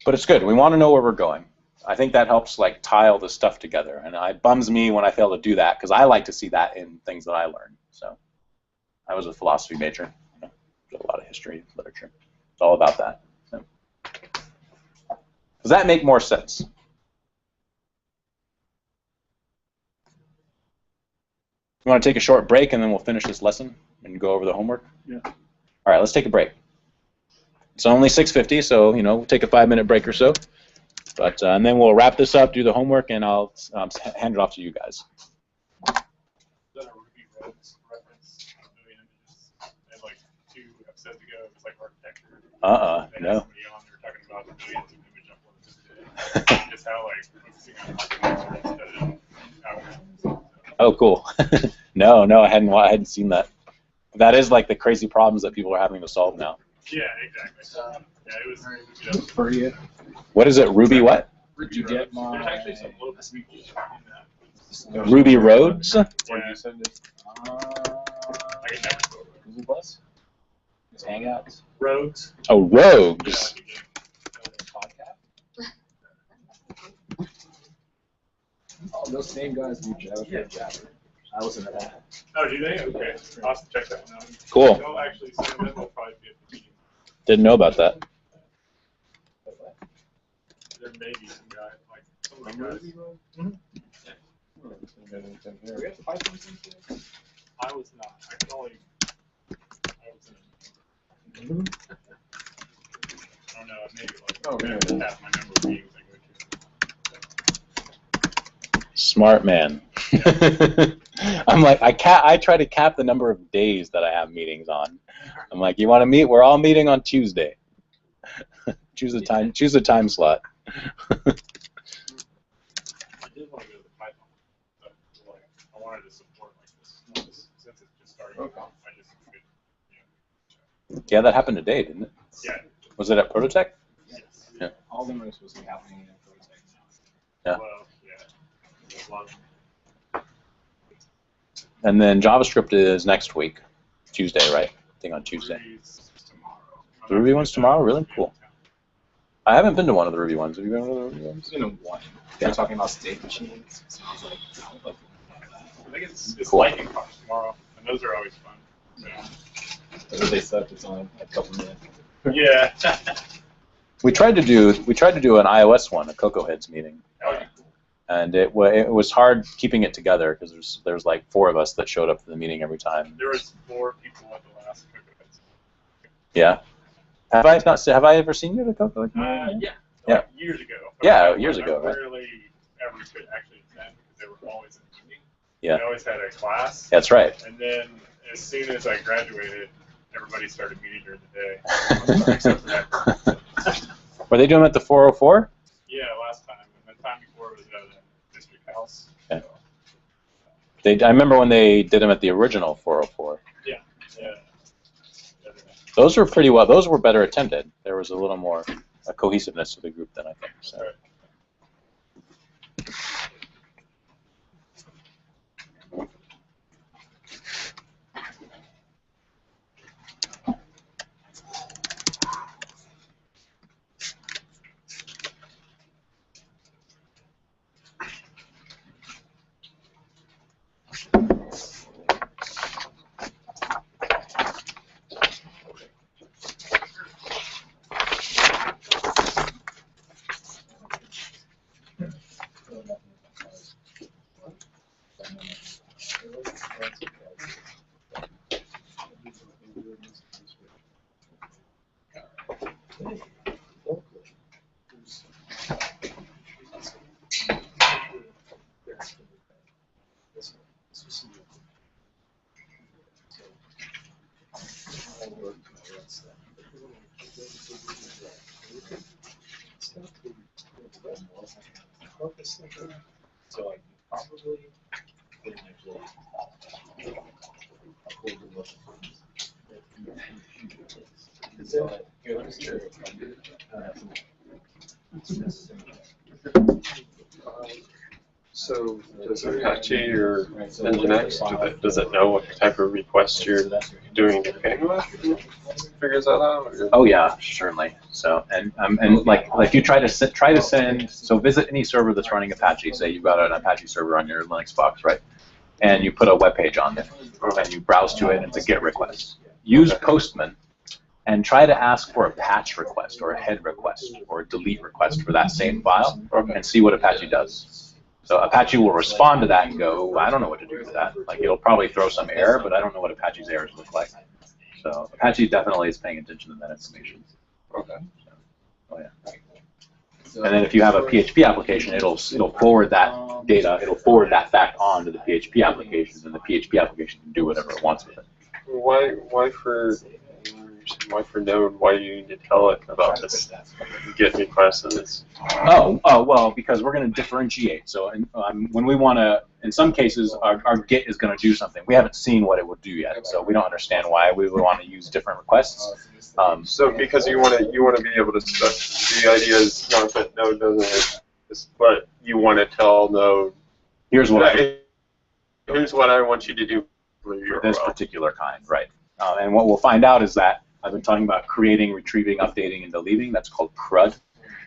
[SPEAKER 2] But it's good. We want to know where we're going. I think that helps tile the stuff together, and it bums me when I fail to do that, because I like to see that in things that I learn. So I was a philosophy major. Did a lot of history, literature. It's all about that. So. Does that make more sense? You want to take a short break, and then we'll finish this lesson and go over the homework?
[SPEAKER 3] Yeah.
[SPEAKER 2] All right, let's take a break. It's only 6:50, so we'll take a 5-minute break or so. But and then we'll wrap this up, do the homework, and I'll hand it off to you guys.
[SPEAKER 8] Is that a Ruby Roads reference? 1 billion images. And 2 episodes ago, it was architecture.
[SPEAKER 2] No.
[SPEAKER 8] Somebody on there talking about the billions of image uploads today. Just how focusing on architecture instead of algorithms.
[SPEAKER 2] Oh, cool. No, I hadn't seen that. That is the crazy problems that people are having to solve now.
[SPEAKER 8] Yeah, exactly. Yeah, it was very good.
[SPEAKER 3] For you.
[SPEAKER 2] What is it? Ruby what?
[SPEAKER 8] Ruby
[SPEAKER 3] you get
[SPEAKER 8] Roads.
[SPEAKER 3] my-
[SPEAKER 8] There's actually some local speakers in that.
[SPEAKER 2] Ruby Roads?
[SPEAKER 8] Yeah.
[SPEAKER 3] Where do you send it?
[SPEAKER 8] I can never go over.
[SPEAKER 3] Google Plus? Just Hangouts?
[SPEAKER 8] Roads.
[SPEAKER 2] Oh, Rogues.
[SPEAKER 8] Yeah, like a game.
[SPEAKER 3] Podcast? Oh, those same guys do JavaScript. I listen to that.
[SPEAKER 8] Oh, do they? Okay. I'll have to check that one out.
[SPEAKER 2] Cool.
[SPEAKER 8] They'll actually send them. They'll probably be at the meeting.
[SPEAKER 2] Didn't know about that.
[SPEAKER 8] There may be some guy, like some of the guys. I was not. I can only. I was in a, I don't know. Maybe like half my number of meetings I go to.
[SPEAKER 2] Smart man. I'm like, I try to cap the number of days that I have meetings on. I'm like, you want to meet? We're all meeting on Tuesday. Choose a time. Choose a time slot.
[SPEAKER 8] I did want to go to the Python, but like I wanted to support like this since it's just starting. I just could,
[SPEAKER 2] Yeah, that happened today, didn't it?
[SPEAKER 8] yeah.
[SPEAKER 2] Was it at Prototech?
[SPEAKER 8] Yes.
[SPEAKER 2] Yeah.
[SPEAKER 3] All the are supposed to be happening in Prototech now.
[SPEAKER 2] Yeah.
[SPEAKER 8] Well, yeah. There's a lot of
[SPEAKER 2] And then JavaScript is next week, Tuesday, right? I think on Tuesday.
[SPEAKER 8] Ruby's tomorrow.
[SPEAKER 2] The Ruby one's tomorrow? Really? Cool. I haven't been to one of the Ruby ones. Have you been to one of the Ruby ones?
[SPEAKER 3] It's been a one.
[SPEAKER 2] Yeah.
[SPEAKER 3] They're talking about state machines. So I was like,
[SPEAKER 8] I think it's
[SPEAKER 2] Cool.
[SPEAKER 8] lightning talks tomorrow, and those are always fun. So.
[SPEAKER 3] if they suck, it's only a couple minutes.
[SPEAKER 8] Yeah.
[SPEAKER 2] We tried to do an iOS one, a Cocoa Heads meeting, and it was hard keeping it together because there's like 4 of us that showed up to the meeting every time.
[SPEAKER 8] There was 4 people at the last Cocoa
[SPEAKER 2] Yeah. Have I ever seen you at a Cocoa Heads meeting?
[SPEAKER 8] Yeah.
[SPEAKER 2] Yeah.
[SPEAKER 8] Like years ago.
[SPEAKER 2] Yeah, years ago,
[SPEAKER 8] I
[SPEAKER 2] right.
[SPEAKER 8] rarely ever could actually attend because they were always in the meeting.
[SPEAKER 2] Yeah.
[SPEAKER 8] I always had a class.
[SPEAKER 2] That's right.
[SPEAKER 8] And then as soon as I graduated, everybody started meeting during the day. Except for that.
[SPEAKER 2] Were they doing it at the 404?
[SPEAKER 8] Yeah, last time. And the time before it was at the district house.
[SPEAKER 2] Yeah. I remember when they did them at the original 404.
[SPEAKER 8] Yeah.
[SPEAKER 2] Those were pretty well. Those were better attended. There was a little more cohesiveness to the group than I think. So.
[SPEAKER 8] Right.
[SPEAKER 3] So I probably
[SPEAKER 5] So does Apache or Nginx, does it know what type of request you're doing to ping with? Figures that out? Or?
[SPEAKER 2] Oh yeah, certainly. So and like you try to send. So visit any server that's running Apache. Say you've got an Apache server on your Linux box, right? And you put a web page on there, and you browse to it, and it's a GET request. Use Postman and try to ask for a patch request or a head request or a delete request for that same file, and see what Apache does. So Apache will respond to that and go, I don't know what to do with that. Like it'll probably throw some error, but I don't know what Apache's errors look like. So Apache definitely is paying attention to that information.
[SPEAKER 5] Okay.
[SPEAKER 2] So, oh yeah. And then if you have a PHP application, it'll forward that data, it'll forward that fact on to the PHP application, and the PHP application can do whatever it wants with it.
[SPEAKER 5] Why for Node? Why do you need to tell it about this GET request and this?
[SPEAKER 2] Oh, well, because we're going to differentiate. So when we want to, in some cases, our GET is going to do something. We haven't seen what it would do yet, so we don't understand why we would want to use different requests.
[SPEAKER 5] So because you want to be able to, the idea is not that Node doesn't exist, but you want to tell Node,
[SPEAKER 2] here's what
[SPEAKER 5] I want you to do for
[SPEAKER 2] this particular kind, right? And what we'll find out is that I've been talking about creating, retrieving, updating, and deleting. That's called CRUD.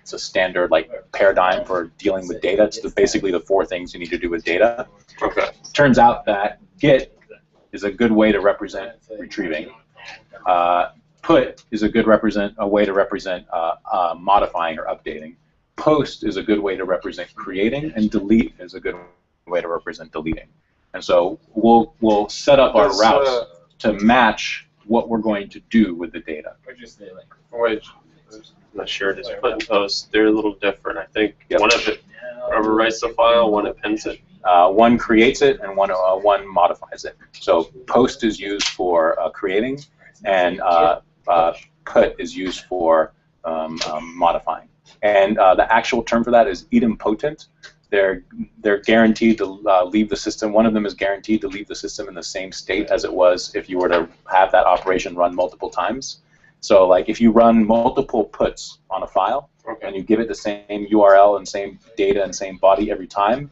[SPEAKER 2] It's a standard like paradigm for dealing with data. It's basically the 4 things you need to do with data.
[SPEAKER 5] Okay.
[SPEAKER 2] Turns out that Git is a good way to represent retrieving. Put is a good way to represent modifying or updating. Post is a good way to represent creating, and delete is a good way to represent deleting. And so we'll set up our routes to match what we're going to do with the data.
[SPEAKER 5] Wait, I'm not sure. Just put and post. They're a little different. I think one of it overwrites the file, one appends it.
[SPEAKER 2] One creates it, and one modifies it. So post is used for creating, and put is used for modifying. And the actual term for that is idempotent. They're guaranteed to leave the system. One of them is guaranteed to leave the system in the same state as it was if you were to have that operation run multiple times. So like if you run multiple puts on a file and you give it the same URL and same data and same body every time,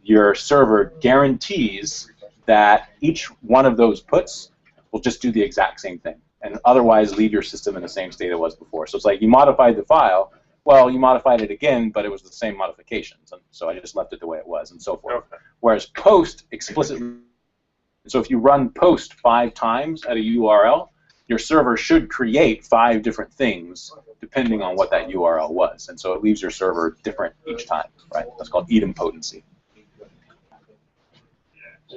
[SPEAKER 2] your server guarantees that each one of those puts will just do the exact same thing and otherwise leave your system in the same state it was before. So it's like you modified the file, well, you modified it again, but it was the same modifications, and so I just left it the way it was, and so forth.
[SPEAKER 5] Okay.
[SPEAKER 2] Whereas post explicitly, so if you run post 5 times at a URL, your server should create 5 different things depending on what that URL was, and so it leaves your server different each time, right? That's called idempotency.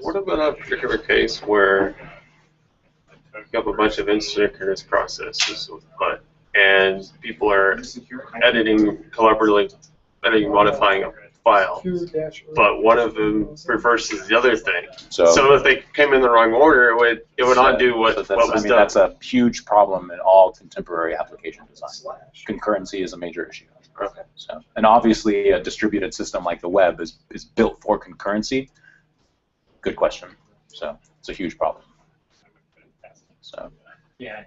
[SPEAKER 5] What about a particular case where you have a bunch of asynchronous processes with PUT, and people are collaboratively editing, modifying a file, but one of them reverses the other thing. So if they came in the wrong order, it would undo what was done.
[SPEAKER 2] That's a huge problem in all contemporary application design. Concurrency is a major issue.
[SPEAKER 5] Okay.
[SPEAKER 2] So, and obviously, a distributed system like the web is built for concurrency. Good question. So it's a huge problem. So.
[SPEAKER 6] Yeah.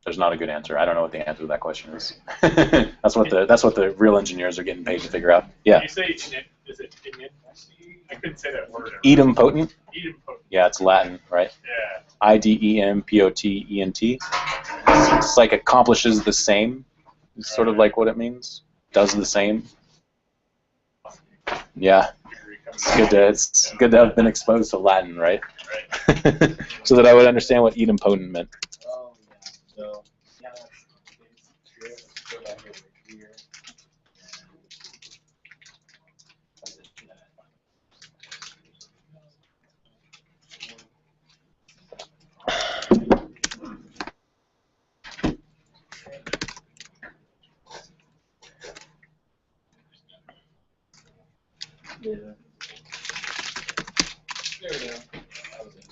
[SPEAKER 2] There's not a good answer. I don't know what the answer to that question is. That's what the real engineers are getting paid to figure out. Yeah.
[SPEAKER 8] You say is it I couldn't say that word.
[SPEAKER 2] Idempotent?
[SPEAKER 8] Idempotent.
[SPEAKER 2] Yeah, it's Latin, right?
[SPEAKER 8] Yeah.
[SPEAKER 2] I-D-E-M-P-O-T-E-N-T. It's like accomplishes the same. It's sort of like what it means. Does the same. Yeah. It's good to have been exposed to Latin, right?
[SPEAKER 8] Right.
[SPEAKER 2] So that I would understand what idempotent meant.
[SPEAKER 4] So, yeah, let's go back over here. Yeah. There we go. That was it.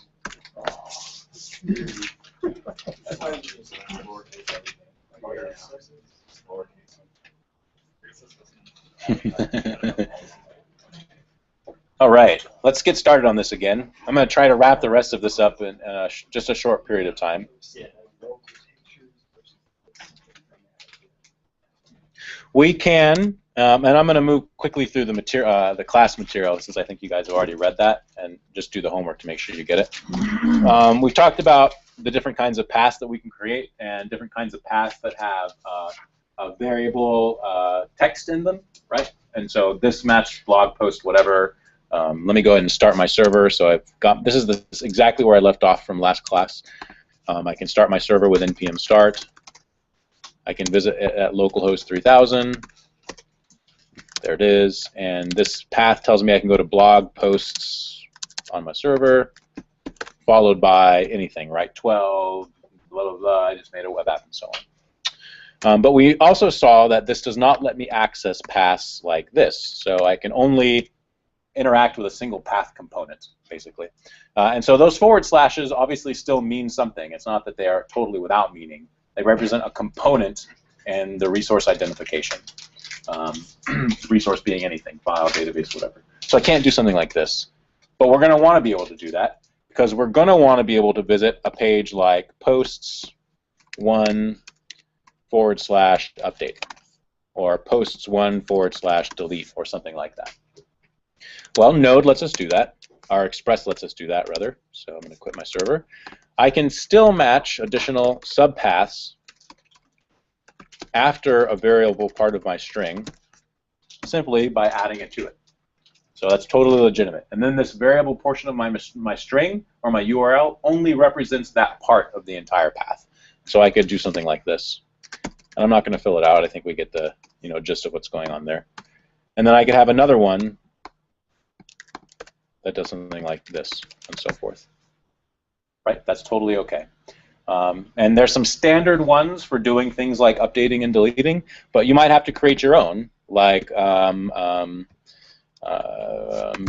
[SPEAKER 2] All right, let's get started on this again. I'm going to try to wrap the rest of this up in just a short period of time. We can, and I'm going to move quickly through the class material since I think you guys have already read that, and just do the homework to make sure you get it. We've talked about the different kinds of paths that we can create and different kinds of paths that have a variable text in them, right? And so this match, blog post, whatever. Let me go ahead and start my server. So I've got this is exactly where I left off from last class. I can start my server with npm start. I can visit it at localhost 3000. There it is. And this path tells me I can go to blog posts on my server, followed by anything, right? 12, blah, blah, blah. I just made a web app and so on. But we also saw that this does not let me access paths like this. So I can only interact with a single path component, basically. And so those forward slashes obviously still mean something. It's not that they are totally without meaning. They represent a component in the resource identification. Resource being anything, file, database, whatever. So I can't do something like this. But we're going to want to be able to do that because we're going to want to be able to visit a page like posts1/update or posts1/delete or something like that. Well, Node lets us do that. Our Express lets us do that, rather. So I'm going to quit my server. I can still match additional subpaths after a variable part of my string simply by adding it to it. So that's totally legitimate. And then this variable portion of my string or my URL only represents that part of the entire path. So I could do something like this. And I'm not going to fill it out. I think we get the gist of what's going on there. And then I could have another one that does something like this and so forth. Right? That's totally okay. And there's some standard ones for doing things like updating and deleting, but you might have to create your own, like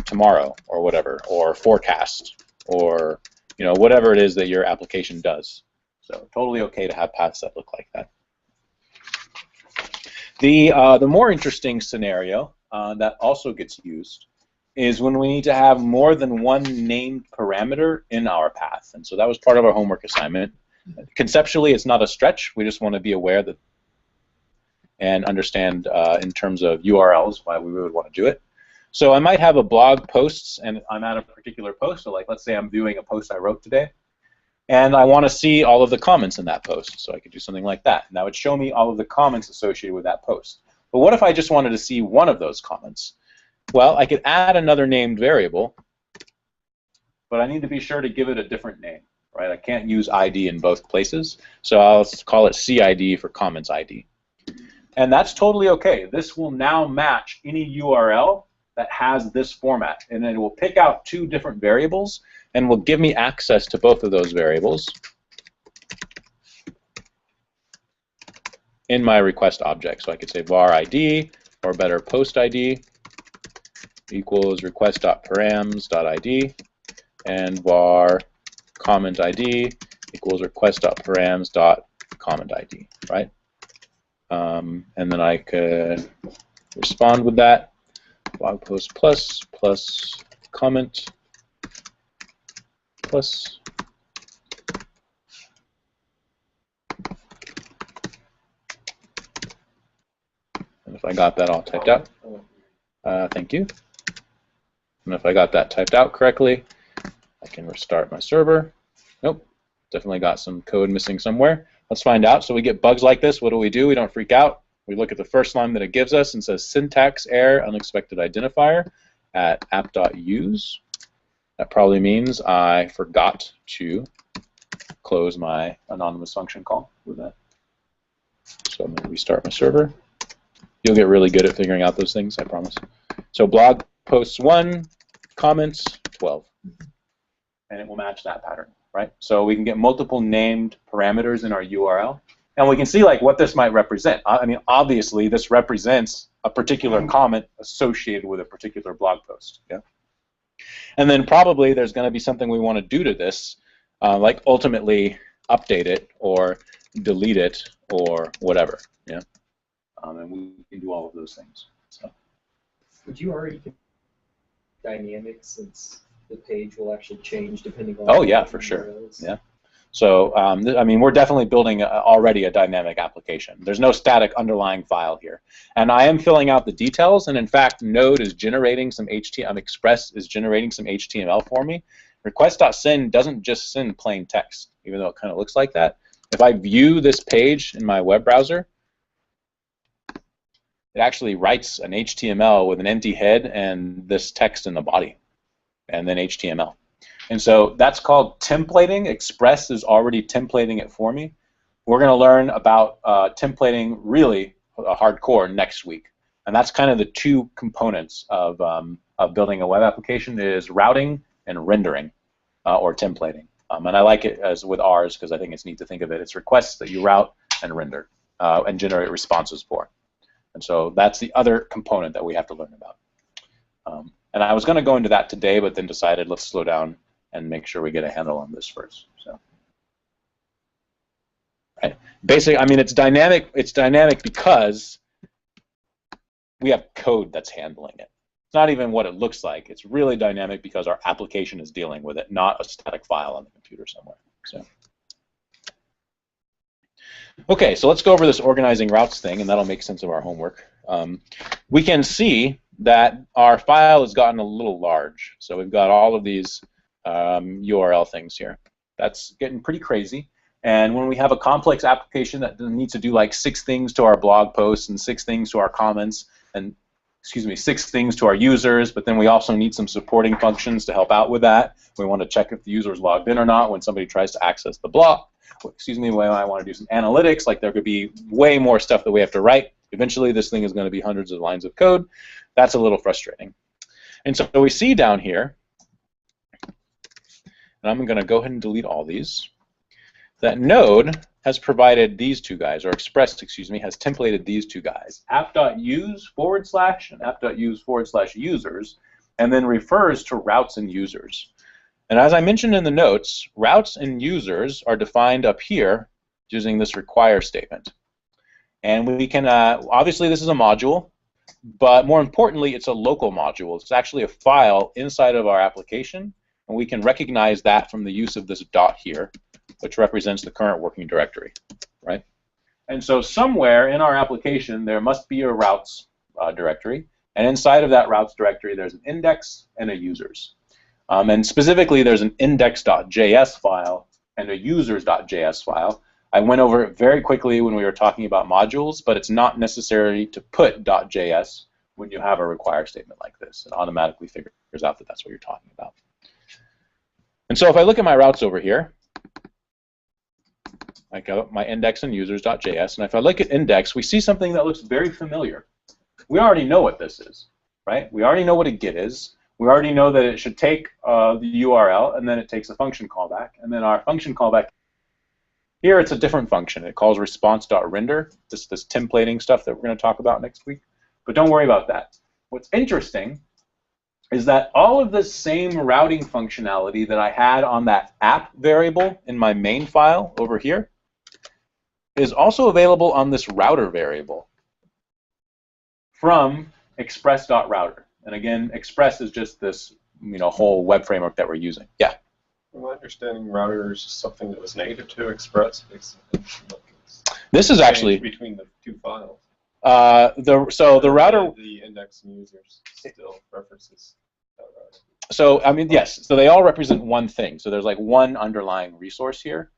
[SPEAKER 2] tomorrow or whatever, or forecast, or whatever it is that your application does. So totally okay to have paths that look like that. The more interesting scenario that also gets used is when we need to have more than one named parameter in our path. And so that was part of our homework assignment. Conceptually, it's not a stretch. We just want to be aware that and understand in terms of URLs why we would want to do it. So I might have a blog posts, and I'm at a particular post. So like, let's say I'm viewing a post I wrote today, and I want to see all of the comments in that post. So I could do something like that. And that would show me all of the comments associated with that post. But what if I just wanted to see one of those comments? Well, I could add another named variable, but I need to be sure to give it a different name, right? I can't use ID in both places, so I'll call it CID for comments ID. And that's totally okay. This will now match any URL that has this format, and it will pick out two different variables and will give me access to both of those variables in my request object. So I could say var ID, or better post ID, equals request.params.id, and var comment ID equals request.params.comment ID, right? And then I could respond with that, blog post plus comment plus and if I got that all typed out, thank you. And if I got that typed out correctly, I can restart my server. Nope, definitely got some code missing somewhere. Let's find out. So we get bugs like this. What do? We don't freak out. We look at the first line that it gives us and says syntax error unexpected identifier at app.use. That probably means I forgot to close my anonymous function call with that. So I'm going to restart my server. You'll get really good at figuring out those things, I promise. So blog posts 1, comments 12. And it will match that pattern, right? So we can get multiple named parameters in our URL. And we can see like what this might represent. I mean, obviously, this represents a particular comment associated with a particular blog post. Yeah. And then probably there's going to be something we want to do to this, like ultimately update it or delete it or whatever. Yeah. And we can do all of those things. So.
[SPEAKER 6] Would you already dynamic since the page will actually change depending on?
[SPEAKER 2] Oh yeah, for sure. Yeah. So I mean, we're definitely building already a dynamic application. There's no static underlying file here, and I am filling out the details. And in fact, Node is generating some HTML. Express is generating some HTML for me. Request.send doesn't just send plain text, even though it kind of looks like that. If I view this page in my web browser, it actually writes an HTML with an empty head and this text in the body, and then HTML. And so that's called templating. Express is already templating it for me. We're going to learn about templating really hardcore next week. And that's kind of the two components of building a web application is routing and rendering or templating. And I like it as with ours because I think it's neat to think of it. It's requests that you route and render and generate responses for. And so that's the other component that we have to learn about. And I was going to go into that today, but then decided let's slow down and make sure we get a handle on this first. So, right. Basically, I mean, it's dynamic. It's dynamic because we have code that's handling it. It's not even what it looks like. It's really dynamic because our application is dealing with it, not a static file on the computer somewhere. So, okay, so let's go over this organizing routes thing, and that'll make sense of our homework. We can see that our file has gotten a little large. So we've got all of these URL things here. That's getting pretty crazy. And when we have a complex application that needs to do like 6 things to our blog posts and 6 things to our comments and 6 things to our users, but then we also need some supporting functions to help out with that. We want to check if the user is logged in or not when somebody tries to access the blog. When I want to do some analytics, like there could be way more stuff that we have to write. Eventually, this thing is going to be hundreds of lines of code. That's a little frustrating. And so we see down here, and I'm going to go ahead and delete all these, that Node has provided these 2 guys, or Express, has templated these 2 guys, app.use / and app.use / users, and then refers to routes and users. And as I mentioned in the notes, routes and users are defined up here using this require statement. And we can, obviously this is a module, but more importantly, it's a local module. It's actually a file inside of our application, and we can recognize that from the use of this dot here, which represents the current working directory, right? And so somewhere in our application, there must be a routes directory, and inside of that routes directory, there's an index and a users. And specifically, there's an index.js file and a users.js file. I went over it very quickly when we were talking about modules, but it's not necessary to put .js when you have a require statement like this. It automatically figures out that that's what you're talking about. And so if I look at my routes over here, I go my index and users.js, and if I look at index, we see something that looks very familiar. We already know what this is, right? We already know what a get is. We already know that it should take the URL, and then it takes a function callback, and then our function callback. Here it's a different function. It calls response.render, this templating stuff that we're going to talk about next week. But don't worry about that. What's interesting is that all of the same routing functionality that I had on that app variable in my main file over here is also available on this router variable from express.router. And again, Express is just this whole web framework that we're using. Yeah?
[SPEAKER 5] My understanding, router is just something that was native to Express.
[SPEAKER 2] This is actually
[SPEAKER 5] between the 2 files.
[SPEAKER 2] The router.
[SPEAKER 5] The index and users still references that router.
[SPEAKER 2] So I mean, yes. So they all represent one thing. So there's like one underlying resource here.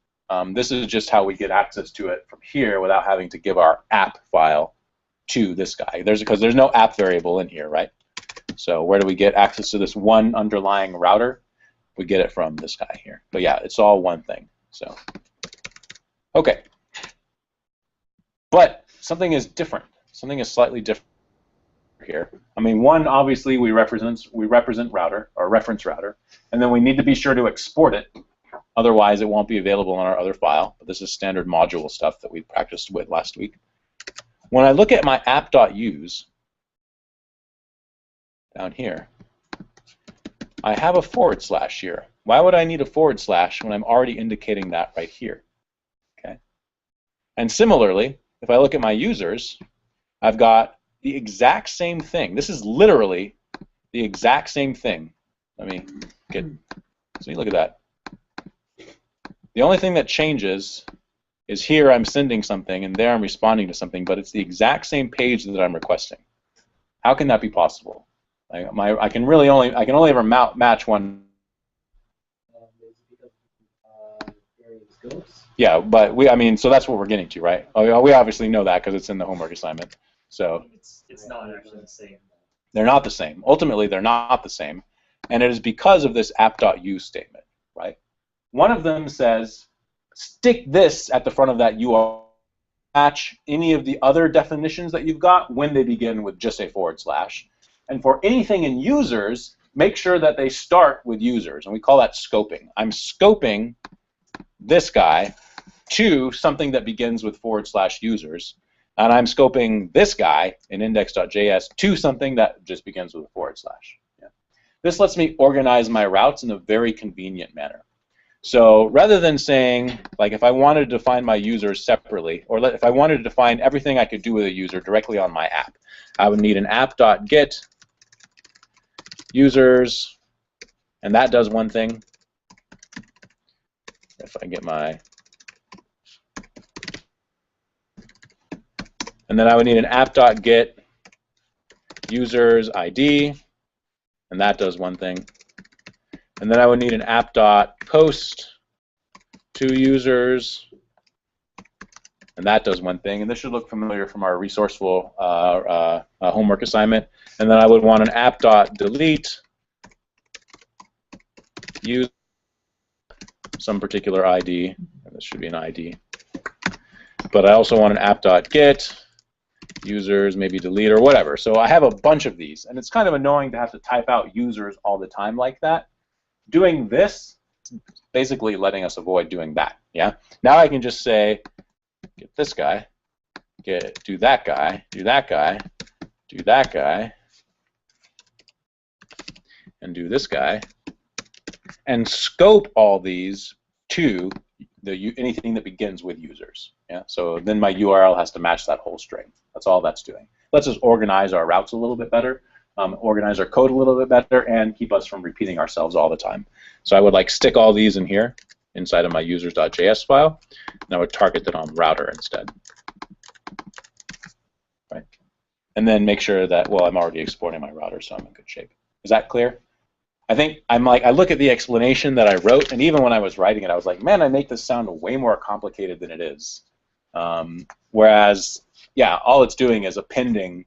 [SPEAKER 2] This is just how we get access to it from here without having to give our app file to this guy. Because there's no app variable in here, right? So where do we get access to this one underlying router? We get it from this guy here. But yeah, it's all one thing. So, okay. But something is different. Something is slightly different here. I mean, one, obviously, we represent router, or reference router, and then we need to be sure to export it. Otherwise, it won't be available in our other file. But this is standard module stuff that we practiced with last week. When I look at my app.use down here, I have a / here. Why would I need a / when I'm already indicating that right here? Okay. And similarly, if I look at my users, I've got the exact same thing. This is literally the exact same thing. Let me get. So you look at that. The only thing that changes is here I'm sending something, and there I'm responding to something, but it's the exact same page that I'm requesting. How can that be possible? I can only ever match one. Yeah, but so that's what we're getting to, right? We obviously know that because it's in the homework assignment. So
[SPEAKER 6] it's not actually the same.
[SPEAKER 2] They're not the same. Ultimately, they're not the same, and it is because of this app.use statement, right? One of them says, stick this at the front of that URL. Match any of the other definitions that you've got when they begin with just a /. And for anything in users, make sure that they start with users, and we call that scoping. I'm scoping this guy to something that begins with / users, and I'm scoping this guy in index.js to something that just begins with a /. Yeah. This lets me organize my routes in a very convenient manner. So rather than saying, like, if I wanted to define my users separately, or if I wanted to define everything I could do with a user directly on my app, I would need an app.get users, and that does one thing. If I get my, and then I would need an app.get users ID, and that does one thing. And then I would need an app.post to users, and that does one thing. And this should look familiar from our resourceful homework assignment. And then I would want an app.delete use some particular ID, and this should be an ID. But I also want an app.get users, maybe delete or whatever. So I have a bunch of these, and it's kind of annoying to have to type out users all the time like that. Doing this is basically letting us avoid doing that. Yeah. Now I can just say, get this guy, do that guy, do that guy, do that guy, and do this guy, and scope all these to anything that begins with users. Yeah. So then my URL has to match that whole string. That's all that's doing. Let's just organize our routes a little bit better, organize our code a little bit better, and keep us from repeating ourselves all the time. So I would like stick all these in here inside of my users.js file, and I would target them on router instead. Right. And then make sure that, well, I'm already exporting my router, so I'm in good shape. Is that clear? I think I look at the explanation that I wrote, and even when I was writing it, I was like, man, I make this sound way more complicated than it is. Whereas, yeah, all it's doing is appending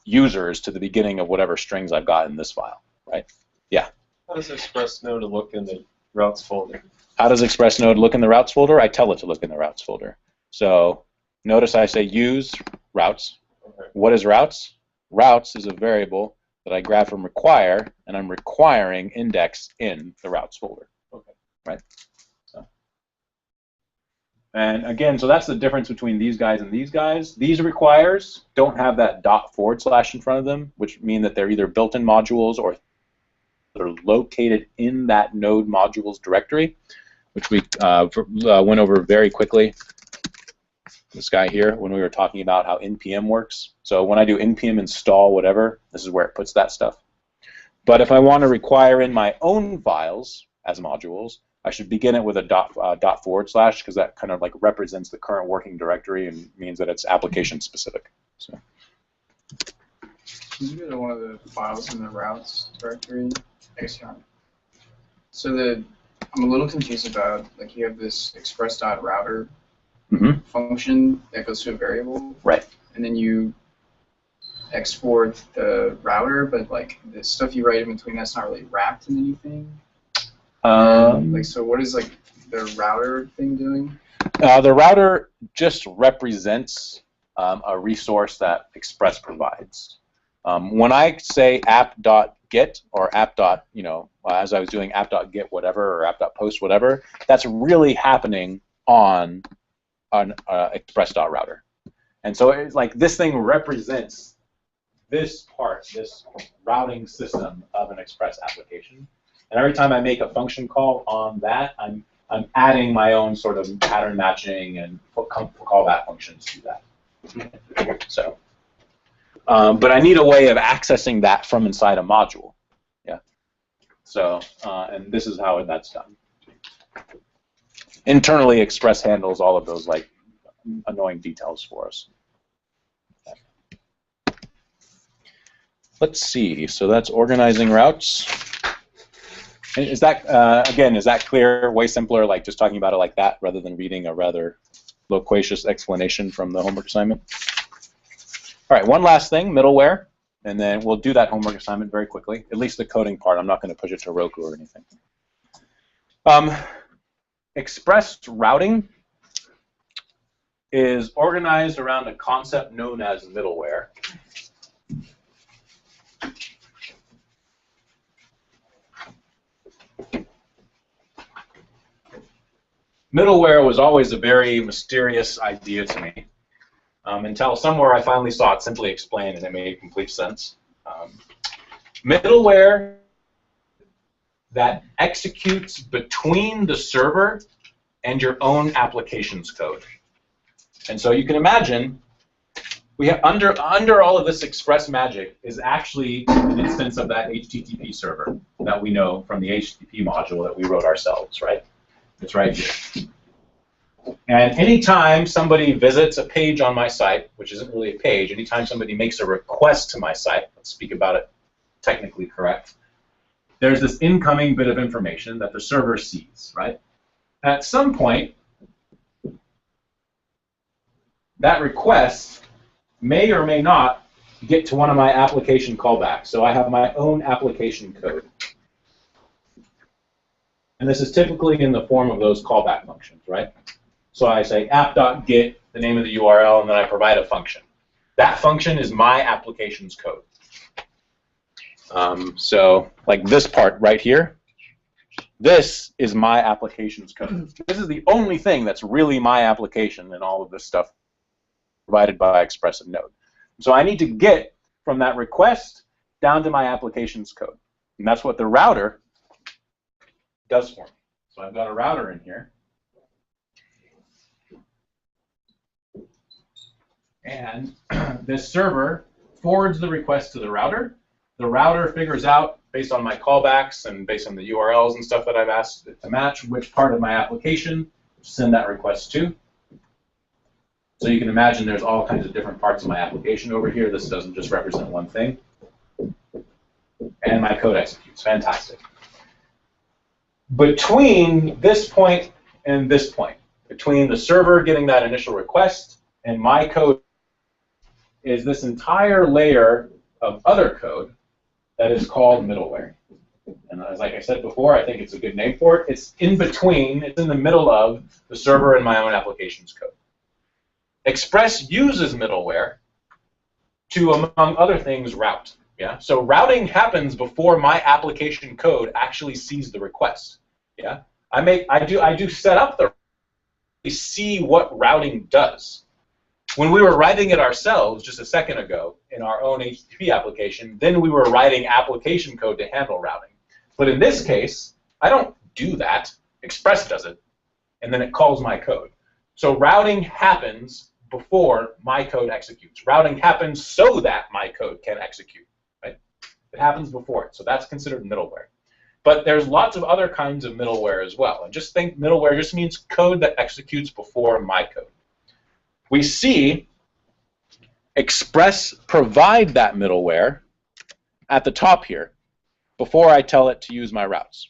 [SPEAKER 2] users to the beginning of whatever strings I've got in this file, right? Yeah.
[SPEAKER 5] How does Express know to look in the routes folder?
[SPEAKER 2] How does Express know to look in the routes folder? I tell it to look in the routes folder. So notice I say use routes.
[SPEAKER 5] Okay.
[SPEAKER 2] What is routes? Routes is a variable that I grab from require, and I'm requiring index in the routes folder.
[SPEAKER 5] Okay.
[SPEAKER 2] Right? So. And again, so that's the difference between these guys and these guys. These requires don't have that ./ in front of them, which mean that they're either built-in modules or that are located in that node modules directory, which we went over very quickly. This guy here, when we were talking about how npm works. So when I do npm install whatever, this is where it puts that stuff. But if I want to require in my own files as modules, I should begin it with a ./ because that kind of like represents the current working directory and means that it's application specific. So.
[SPEAKER 7] Can you go to one of the files in the routes directory? I guess you aren't. So I'm a little confused about, like, you have this express.router function that goes to a variable,
[SPEAKER 2] right?
[SPEAKER 7] And then you export the router, but like the stuff you write in between that's not really wrapped in anything. Like, so what is like the router thing doing?
[SPEAKER 2] The router just represents a resource that Express provides. When I say app.get or app. As I was doing app.get whatever or app.post whatever, that's really happening on Express.router. And so it's like this thing represents this part, this routing system of an Express application. And every time I make a function call on that, I'm adding my own sort of pattern matching and callback functions to that. So, but I need a way of accessing that from inside a module. Yeah. So, and this is how that's done. Internally, Express handles all of those like annoying details for us. Let's see. So that's organizing routes. Is that again? Is that clear? Way simpler, like just talking about it like that, rather than reading a rather loquacious explanation from the homework assignment. All right. One last thing: middleware, and then we'll do that homework assignment very quickly. At least the coding part. I'm not going to push it to Roku or anything. Express routing is organized around a concept known as middleware. Middleware was always a very mysterious idea to me until somewhere I finally saw it simply explained and it made complete sense. Middleware that executes between the server and your own application's code. And so you can imagine we have under all of this Express magic is actually an instance of that HTTP server that we know from the HTTP module that we wrote ourselves, right? It's right here. And anytime somebody visits a page on my site, which isn't really a page, anytime somebody makes a request to my site, let's speak about it technically correct, there's this incoming bit of information that the server sees, right? At some point, that request may or may not get to one of my application callbacks. So I have my own application code. And this is typically in the form of those callback functions, right? So I say app.get, the name of the URL, and then I provide a function. That function is my application's code. So like this part right here, this is my application's code. This is the only thing that's really my application in all of this stuff provided by Expressive Node. So I need to get from that request down to my application's code. And that's what the router does for me. So I've got a router in here. And this server forwards the request to the router. The router figures out, based on my callbacks and based on the URLs and stuff that I've asked it to match, which part of my application to send that request to. So you can imagine there's all kinds of different parts of my application over here. This doesn't just represent one thing. And my code executes. Fantastic. Between this point and this point, between the server getting that initial request and my code, is this entire layer of other code that is called middleware. And as like I said before, I think it's a good name for it. It's in between, it's in the middle of the server and my own application's code. Express uses middleware to, among other things, route. Yeah. So routing happens before my application code actually sees the request. Yeah. I do set up the see what routing does. When we were writing it ourselves just a second ago in our own HTTP application, then we were writing application code to handle routing. But in this case, I don't do that. Express does it, and then it calls my code. So routing happens before my code executes. Routing happens so that my code can execute. Right? It happens before it, so that's considered middleware. But there's lots of other kinds of middleware as well. And just think middleware just means code that executes before my code. We see Express provide that middleware at the top here before I tell it to use my routes.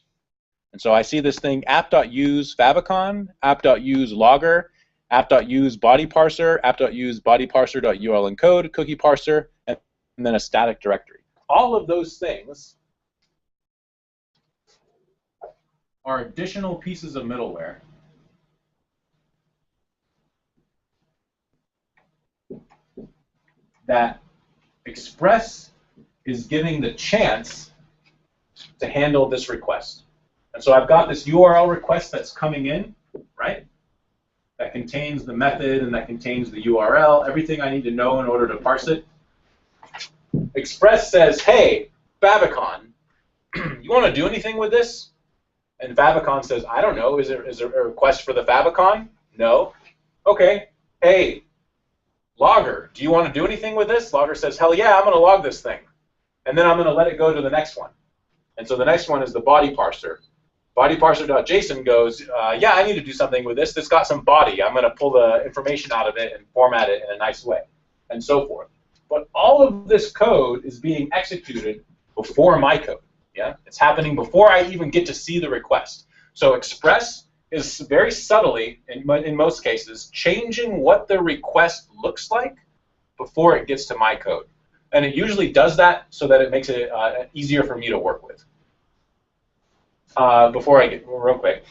[SPEAKER 2] And so I see this thing app.use favicon, app.use logger, app.use body parser, app.use body parser.url encode, cookie parser, and then a static directory. All of those things are additional pieces of middleware that Express is giving the chance to handle this request. And so I've got this URL request that's coming in, right? That contains the method and that contains the URL, everything I need to know in order to parse it. Express says, hey, favicon, you want to do anything with this? And favicon says, I don't know. Is there a request for the favicon? No. Okay. Hey, logger, do you want to do anything with this? Logger says, hell yeah, I'm going to log this thing. And then I'm going to let it go to the next one. And so the next one is the body parser. Bodyparser.json goes, yeah, I need to do something with this. This got some body. I'm going to pull the information out of it and format it in a nice way, and so forth. But all of this code is being executed before my code. Yeah, it's happening before I even get to see the request. So Express is very subtly, in most cases, changing what the request looks like before it gets to my code. And it usually does that so that it makes it easier for me to work with. Before I get real quick,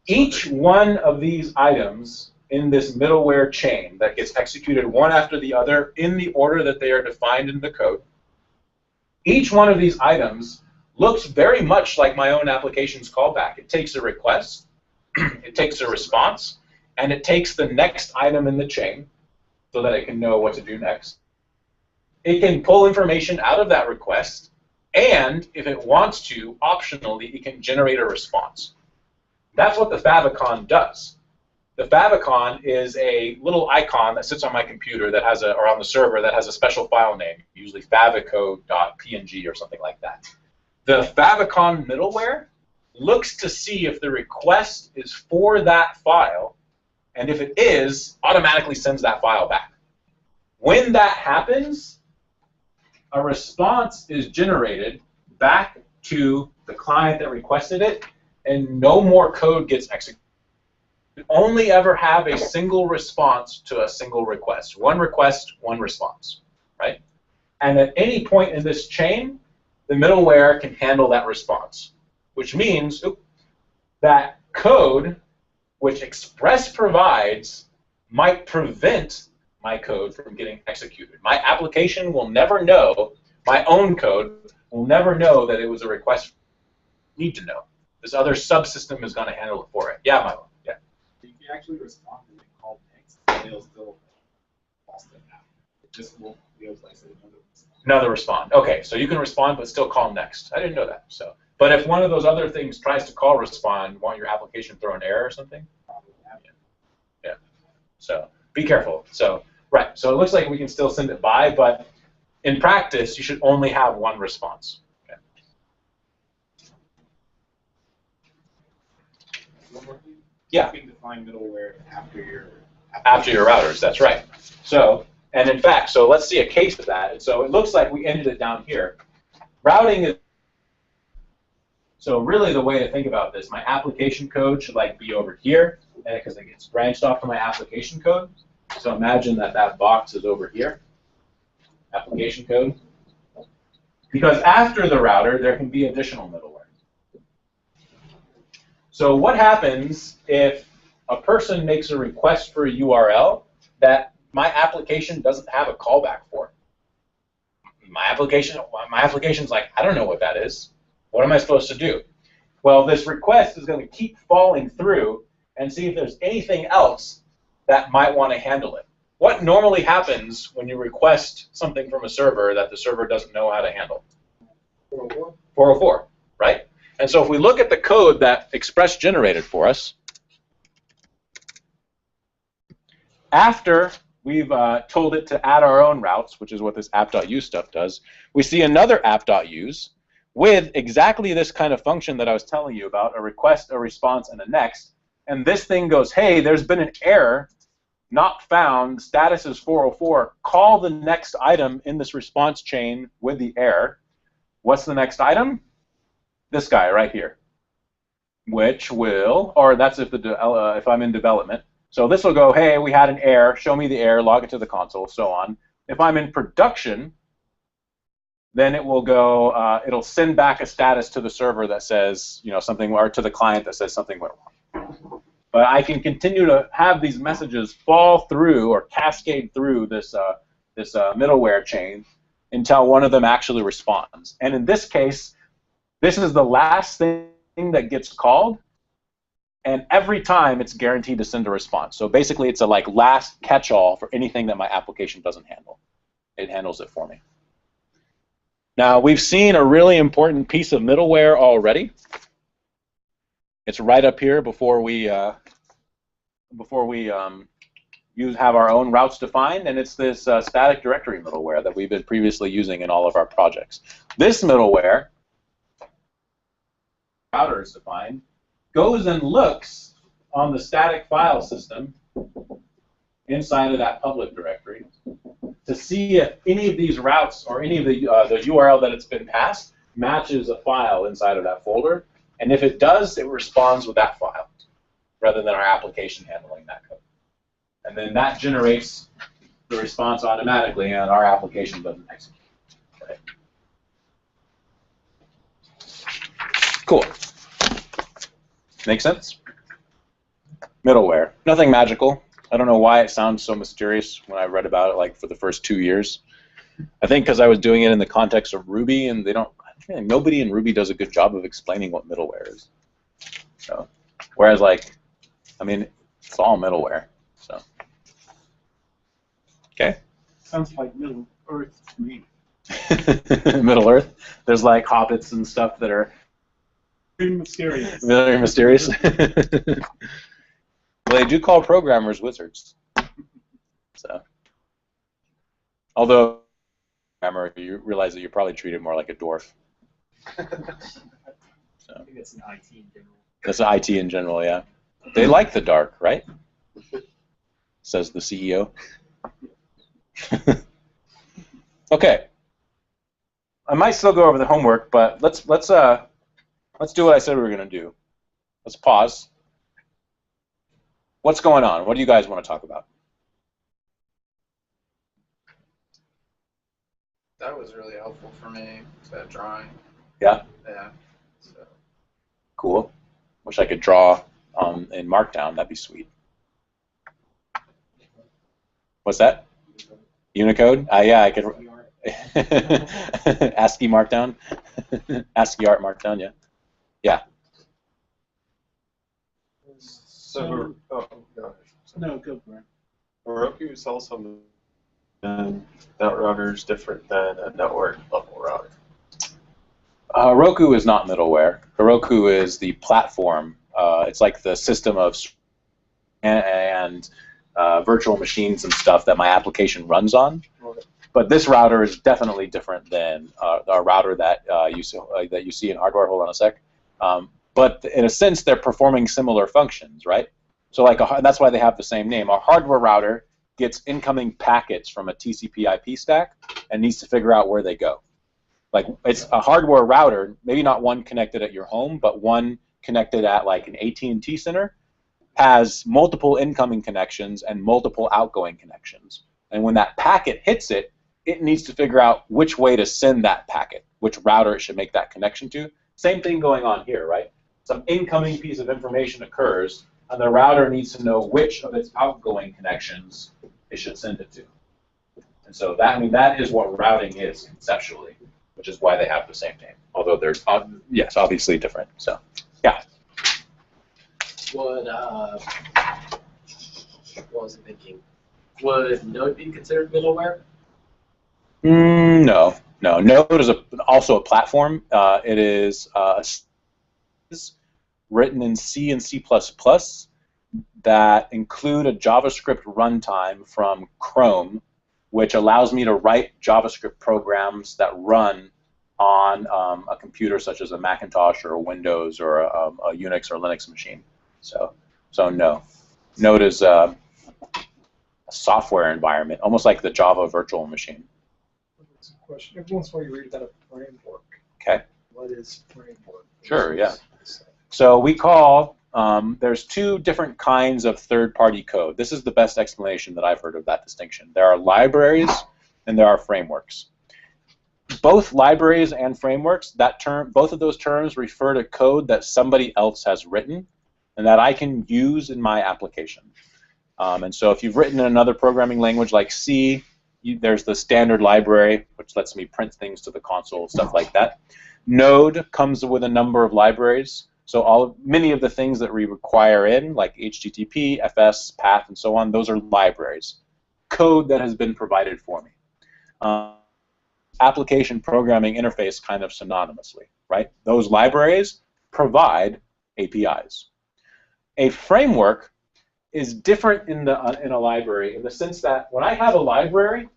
[SPEAKER 2] each one of these items in this middleware chain that gets executed one after the other in the order that they are defined in the code, each one of these items looks very much like my own application's callback. It takes a request, it takes a response, and it takes the next item in the chain so that it can know what to do next. It can pull information out of that request, and if it wants to, optionally, it can generate a response. That's what the favicon does. The favicon is a little icon that sits on my computer that has or on the server that has a special file name, usually favico.png or something like that. The favicon middleware looks to see if the request is for that file, and if it is, automatically sends that file back. When that happens, a response is generated back to the client that requested it, and no more code gets executed. only ever have a single response to a single request. One request, one response, right? And at any point in this chain, the middleware can handle that response, which means that code which Express provides might prevent my code from getting executed. My application will never know, my own code will never know that it was a request. Need to know. This other subsystem is going to handle it for it. Yeah, Milo. Yeah.
[SPEAKER 8] You can actually respond and then call next, and it'll still false them out. It just won't be able to like say another response.
[SPEAKER 2] Another respond. Okay, so you can respond but still call next. I didn't know that. So, but if one of those other things tries to call respond, won't your application throw an error or something? Yeah. So be careful. So right. So it looks like we can still send it by, but in practice, you should only have one response. Okay.
[SPEAKER 8] One more thing.
[SPEAKER 2] Yeah.
[SPEAKER 8] You can define middleware after your
[SPEAKER 2] Routers. That's right. So, and in fact, so let's see a case of that. And so it looks like we ended it down here. Routing is. So really the way to think about this, my application code should like be over here, because it gets branched off to my application code. So imagine that that box is over here, application code. Because after the router, there can be additional middleware. So what happens if a person makes a request for a URL that my application doesn't have a callback for? My application's like, I don't know what that is. What am I supposed to do? Well, this request is going to keep falling through and see if there's anything else that might want to handle it. What normally happens when you request something from a server that the server doesn't know how to handle?
[SPEAKER 5] 404.
[SPEAKER 2] 404, right? And so if we look at the code that Express generated for us, after we've told it to add our own routes, which is what this app.use stuff does, we see another app.use with exactly this kind of function that I was telling you about, a request, a response, and a next. And this thing goes, hey, there's been an error, not found, status is 404. Call the next item in this response chain with the error. What's the next item? This guy right here, which will, or that's if I'm in development. So this will go, hey, we had an error, show me the error, log it to the console, so on. If I'm in production, then it will go, it'll send back a status to the server that says, something, or to the client that says something went wrong. But I can continue to have these messages fall through or cascade through this middleware chain until one of them actually responds. And in this case, this is the last thing that gets called, and every time it's guaranteed to send a response. So basically, it's a last catch-all for anything that my application doesn't handle. It handles it for me. Now, we've seen a really important piece of middleware already. It's right up here before we have our own routes defined, and it's this static directory middleware that we've been previously using in all of our projects. This middleware, router is defined, goes and looks on the static file system inside of that public directory to see if any of these routes or any of the URL that it's been passed matches a file inside of that folder. And if it does, it responds with that file rather than our application handling that code. And then that generates the response automatically, and our application doesn't execute. Right? Cool. Make sense? Middleware. Nothing magical. I don't know why it sounds so mysterious when I read about it for the first 2 years. I think because I was doing it in the context of Ruby, and nobody in Ruby does a good job of explaining what middleware is. So, whereas it's all middleware. So, okay.
[SPEAKER 3] Sounds like Middle Earth to me.
[SPEAKER 2] Middle Earth. There's hobbits and stuff that are
[SPEAKER 3] Very mysterious.
[SPEAKER 2] very mysterious. Well, they do call programmers wizards. So, although, you realize that you're probably treated more like a dwarf.
[SPEAKER 6] I think that's an IT in general.
[SPEAKER 2] That's an IT in general, yeah. They like the dark, right? Says the CEO. Okay. I might still go over the homework, but let's do what I said we were going to do. Let's pause. what's going on? What do you guys want to talk about?
[SPEAKER 7] That was really helpful for me, that drawing.
[SPEAKER 2] Yeah?
[SPEAKER 7] Yeah. So.
[SPEAKER 2] Cool. Wish I could draw in Markdown. That'd be sweet. What's that? Unicode? Yeah, I could. ASCII Markdown. ASCII Art Markdown, yeah. Yeah.
[SPEAKER 5] So, oh, gosh.
[SPEAKER 3] No, go for it.
[SPEAKER 5] Heroku is also that router is different than a network level router.
[SPEAKER 2] Heroku is not middleware. Heroku is the platform. It's like the system of and virtual machines and stuff that my application runs on. But this router is definitely different than a router that you see in hardware. Hold on a sec. But in a sense, they're performing similar functions, right? So like that's why they have the same name. A hardware router gets incoming packets from a TCP/IP stack and needs to figure out where they go. Like it's a hardware router, maybe not one connected at your home, but one connected at like an AT&T center, has multiple incoming connections and multiple outgoing connections. And when that packet hits it, it needs to figure out which way to send that packet, which router it should make that connection to. Same thing going on here, right? Some incoming piece of information occurs, and the router needs to know which of its outgoing connections it should send it to. And so that, I mean, that is what routing is conceptually, which is why they have the same name, although they're, yes, obviously different. So, yeah.
[SPEAKER 9] What was I thinking? Would Node be considered middleware?
[SPEAKER 2] No. Node is also a platform. It is written in C and C++ that include a JavaScript runtime from Chrome, which allows me to write JavaScript programs that run on a computer such as a Macintosh or a Windows or a Unix or Linux machine. So no. Node is a software environment, almost like the Java virtual machine.
[SPEAKER 10] That's a question. Every once in a while you read about a framework.
[SPEAKER 2] Okay.
[SPEAKER 10] What is framework?
[SPEAKER 2] Sure, yeah. So we call, there's two different kinds of third-party code. This is the best explanation that I've heard of that distinction. There are libraries and there are frameworks. Both libraries and frameworks, both of those terms refer to code that somebody else has written and that I can use in my application. And so if you've written in another programming language like C, there's the standard library, which lets me print things to the console, stuff like that. Node comes with a number of libraries. So many of the things that we require in, like HTTP, FS, PATH, and so on, those are libraries. Code that has been provided for me. Application programming interface kind of synonymously, right? Those libraries provide APIs. A framework is different in a library in the sense that when I have a library,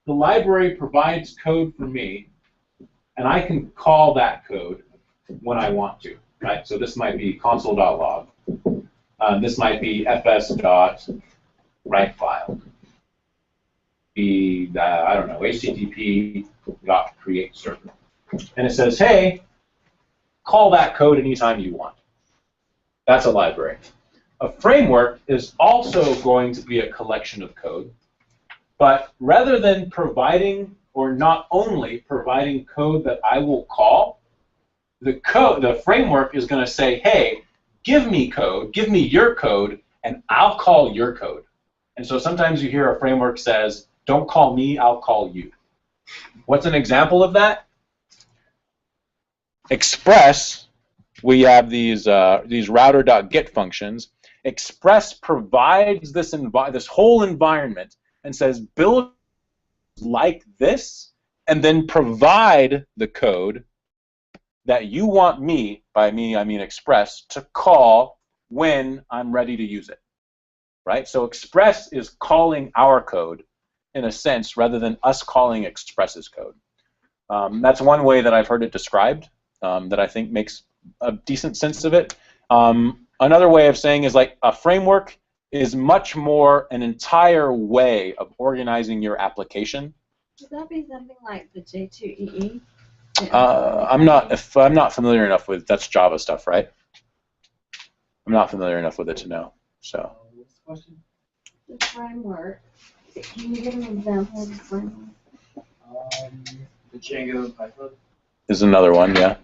[SPEAKER 2] the library provides code for me, and I can call that code when I want to, right? So this might be console.log. This might be fs.writeFile. Be, I don't know, http.createServer. And it says, hey, call that code anytime you want. That's a library. A framework is also going to be a collection of code, but rather than providing, or not only providing code that I will call, the framework is going to say, hey, give me code, give me your code, and I'll call your code. And so sometimes you hear a framework says, don't call me, I'll call you. What's an example of that? Express, we have these router.get functions. Express provides this whole environment and says, build like this, and then provide the code that you want me, by me I mean Express, to call when I'm ready to use it, right? So Express is calling our code in a sense rather than us calling Express's code. That's one way that I've heard it described that I think makes a decent sense of it. Another way of saying is like a framework is much more an entire way of organizing your application.
[SPEAKER 1] Would that be something like the J2EE?
[SPEAKER 2] I'm not familiar enough with, that's Java stuff, right? I'm not familiar enough with it to know. So
[SPEAKER 3] What's the question?
[SPEAKER 1] The framework. Can you give an example of the framework?
[SPEAKER 4] The Django and Python.
[SPEAKER 2] is another one, yeah.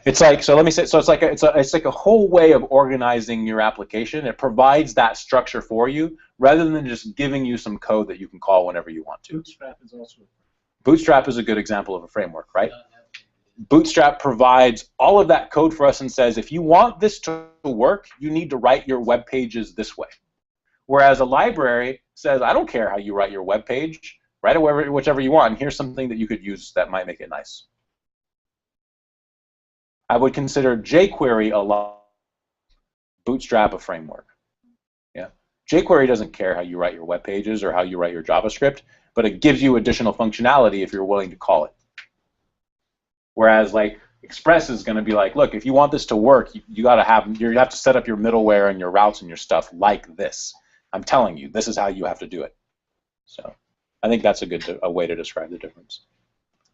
[SPEAKER 2] It's like, so let me say, so it's like a whole way of organizing your application. It provides that structure for you rather than just giving you some code that you can call whenever you want to.
[SPEAKER 3] Bootstrap is also.
[SPEAKER 2] Bootstrap is a good example of a framework, right? Bootstrap provides all of that code for us and says, if you want this to work, you need to write your web pages this way. Whereas a library says, I don't care how you write your web page, write it whichever you want, and here's something that you could use that might make it nice. I would consider jQuery a lot, Bootstrap a framework. Yeah, jQuery doesn't care how you write your web pages or how you write your JavaScript, but it gives you additional functionality if you're willing to call it. Whereas like Express is going to be like, look, if you want this to work, you have to set up your middleware and your routes and your stuff like this. I'm telling you, this is how you have to do it. So I think that's a way to describe the difference.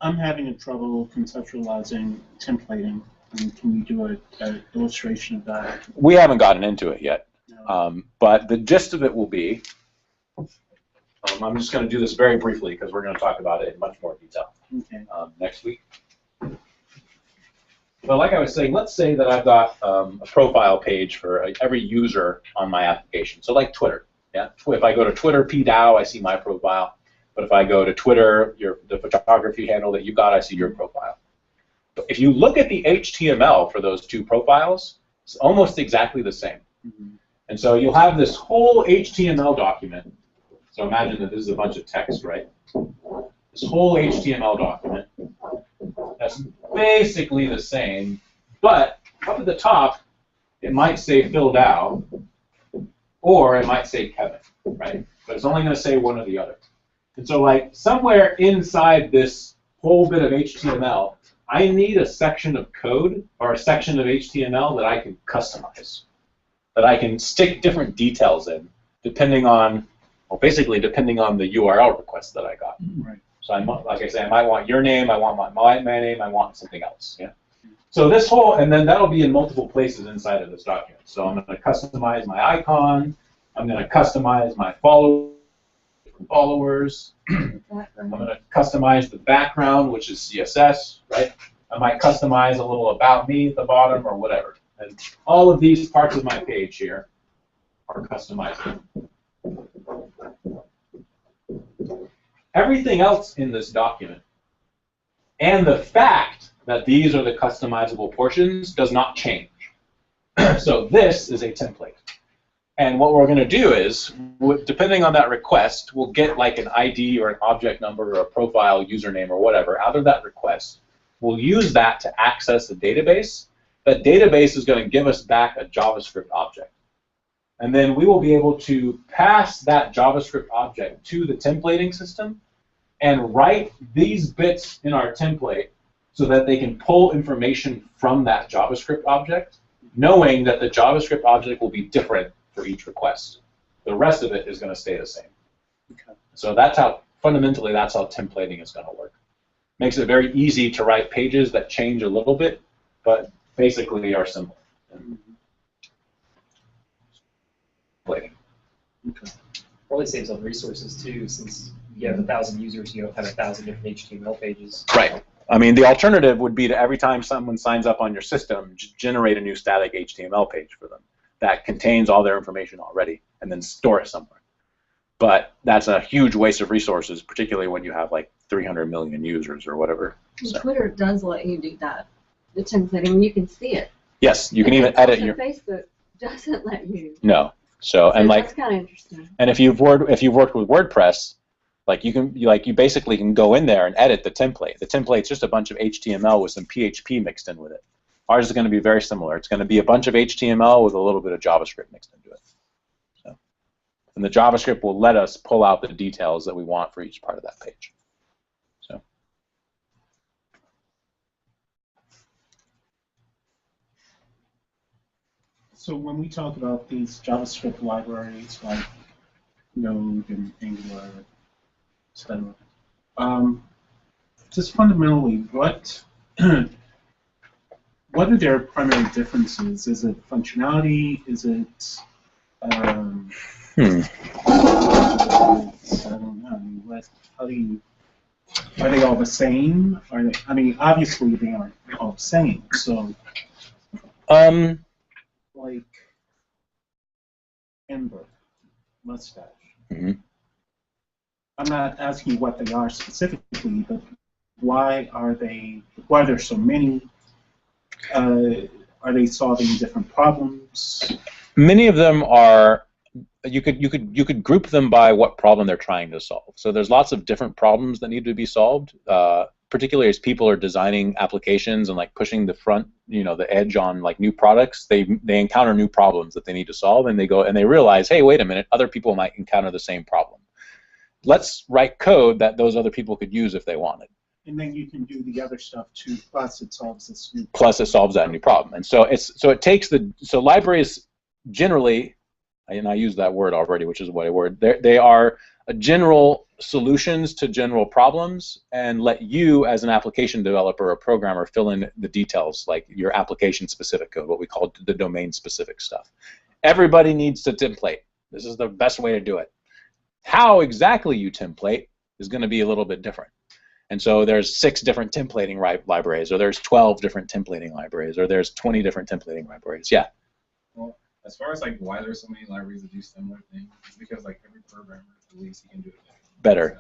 [SPEAKER 3] I'm having trouble conceptualizing templating. Can you do an illustration of that?
[SPEAKER 2] We haven't gotten into it yet,
[SPEAKER 3] No.
[SPEAKER 2] but the gist of it will be, I'm just going to do this very briefly because we're going to talk about it in much more detail
[SPEAKER 3] Okay.
[SPEAKER 2] next week. But like I was saying, let's say that I've got a profile page for every user on my application. So like Twitter. Yeah. If I go to Twitter PDAO, I see my profile. But if I go to Twitter, the photography handle that you got, I see your profile. But if you look at the HTML for those two profiles, it's almost exactly the same.
[SPEAKER 3] Mm-hmm.
[SPEAKER 2] And so you'll have this whole HTML document. So imagine that this is a bunch of text, right? This whole HTML document that's basically the same, but up at the top, it might say Phil Dow, or it might say Kevin, right? But it's only going to say one or the other. And so like somewhere inside this whole bit of HTML, I need a section of code or a section of HTML that I can customize, that I can stick different details in, depending on, well, basically depending on the URL request that I got.
[SPEAKER 3] Right.
[SPEAKER 2] So like I say, I might want your name, I want my name, I want something else. Yeah. So this whole, and then that'll be in multiple places inside of this document. So I'm going to customize my icon. I'm going to customize my followers. I'm going to customize the background, which is CSS, right? I might customize a little about me at the bottom or whatever. And all of these parts of my page here are customizable. Everything else in this document and the fact that these are the customizable portions does not change. So this is a template. And what we're going to do is, depending on that request, we'll get like an ID or an object number or a profile username or whatever out of that request. We'll use that to access the database. That database is going to give us back a JavaScript object. And then we will be able to pass that JavaScript object to the templating system and write these bits in our template so that they can pull information from that JavaScript object, knowing that the JavaScript object will be different for each request. The rest of it is going to stay the same.
[SPEAKER 3] Okay.
[SPEAKER 2] So that's how, fundamentally, that's how templating is going to work. Makes it very easy to write pages that change a little bit, but basically are simple. Templating.
[SPEAKER 3] Okay.
[SPEAKER 6] Probably saves on resources too, since you have 1,000 users, you don't have 1,000 different HTML pages.
[SPEAKER 2] Right. I mean, the alternative would be to every time someone signs up on your system, generate a new static HTML page for them that contains all their information already, and then store it somewhere. But that's a huge waste of resources, particularly when you have like 300 million users or whatever. So.
[SPEAKER 1] Twitter does let you do that, the templating. You can see it.
[SPEAKER 2] Yes, you can even edit your.
[SPEAKER 1] Facebook doesn't let you.
[SPEAKER 2] No. So and like.
[SPEAKER 1] That's kind of interesting.
[SPEAKER 2] And if you've worked with WordPress, like you basically can go in there and edit the template. The template's just a bunch of HTML with some PHP mixed in with it. Ours is going to be very similar. It's going to be a bunch of HTML with a little bit of JavaScript mixed into it. So, and the JavaScript will let us pull out the details that we want for each part of that page. So.
[SPEAKER 3] So when we talk about these JavaScript libraries like Node and Angular, etc., just fundamentally, what are their primary differences? Is it functionality? Is it I don't know. How do you? Are they all the same? Are they? I mean, obviously they aren't all the same. So, like Ember, Mustache.
[SPEAKER 2] Mm-hmm.
[SPEAKER 3] I'm not asking what they are specifically, but why are there so many? Are they solving different problems?
[SPEAKER 2] Many of them are. You could group them by what problem they're trying to solve. So there's lots of different problems that need to be solved, particularly as people are designing applications and like pushing the front, the edge on like new products. They encounter new problems that they need to solve, and they go and they realize, hey, wait a minute, other people might encounter the same problem. Let's write code that those other people could use if they wanted.
[SPEAKER 3] And then you can do the other stuff too. Plus, it solves this new.
[SPEAKER 2] Plus, it solves that new problem. And so libraries generally, and I used that word already, which is what a word. They are general solutions to general problems, and let you, as an application developer or programmer, fill in the details, like your application-specific code, what we call the domain-specific stuff. Everybody needs to template. This is the best way to do it. How exactly you template is going to be a little bit different. And so there's 6 different templating libraries, or there's 12 different templating libraries, or there's 20 different templating libraries. Yeah.
[SPEAKER 11] Well, as far as like why there's so many libraries that do similar things, it's because like every programmer believes he can do it
[SPEAKER 2] better.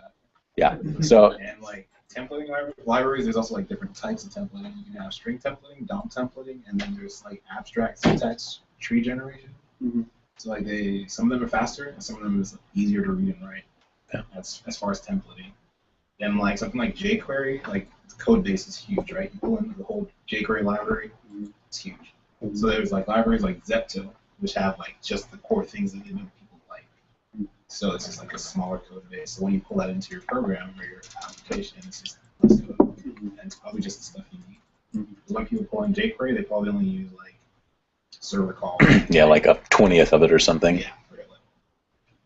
[SPEAKER 2] Yeah. So.
[SPEAKER 11] And like templating libraries, there's also like different types of templating. You can have string templating, DOM templating, and then there's like abstract syntax tree generation.
[SPEAKER 3] Mm-hmm.
[SPEAKER 11] So like some of them are faster, and some of them is easier to read and write.
[SPEAKER 2] Yeah.
[SPEAKER 11] That's as far as templating. Then like something like jQuery, like the code base is huge, right? You pull in the whole jQuery library, it's huge.
[SPEAKER 3] Mm-hmm.
[SPEAKER 11] So there's like libraries like Zepto, which have like just the core things that people like. So it's just like a smaller code base. So when you pull that into your program or your application, it's just less code, and it's probably just the stuff you need. Mm-hmm. When people pull in jQuery, they probably only use like server call.
[SPEAKER 2] Yeah, like a 20th of it or something.
[SPEAKER 11] Yeah, really.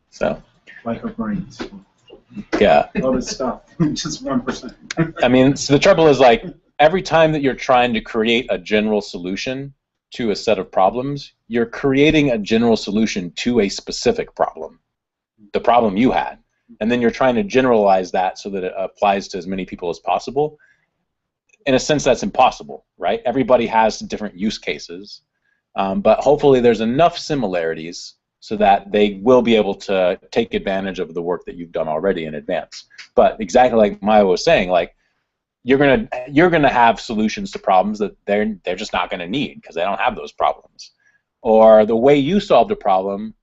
[SPEAKER 2] So.
[SPEAKER 3] Like her brains.
[SPEAKER 2] Yeah.
[SPEAKER 3] All this stuff, just 1%.
[SPEAKER 2] I mean, so the trouble is like every time that you're trying to create a general solution to a set of problems, you're creating a general solution to a specific problem, the problem you had, and then you're trying to generalize that so that it applies to as many people as possible. In a sense, that's impossible, right? Everybody has different use cases, but hopefully there's enough similarities so that they will be able to take advantage of the work that you've done already in advance. But exactly like Maya was saying, like you're gonna have solutions to problems that they're just not gonna need because they don't have those problems. Or the way you solved a problem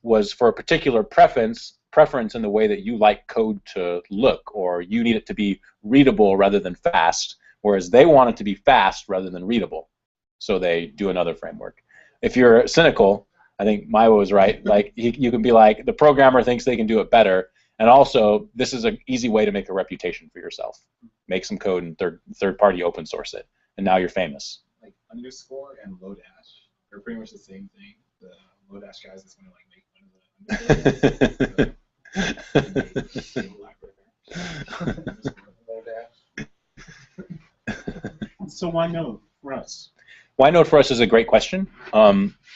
[SPEAKER 2] was for a particular preference in the way that you like code to look, or you need it to be readable rather than fast, whereas they want it to be fast rather than readable. So they do another framework. If you're cynical, I think Maya was right. Like you can be like, the programmer thinks they can do it better, and also this is an easy way to make a reputation for yourself. Make some code and third party open source it, and now you're famous.
[SPEAKER 11] Like underscore and Lodash, they're pretty much the same thing. The Lodash guys is going to like make fun of the
[SPEAKER 3] So why no for us?
[SPEAKER 2] Why Node for us is a great question.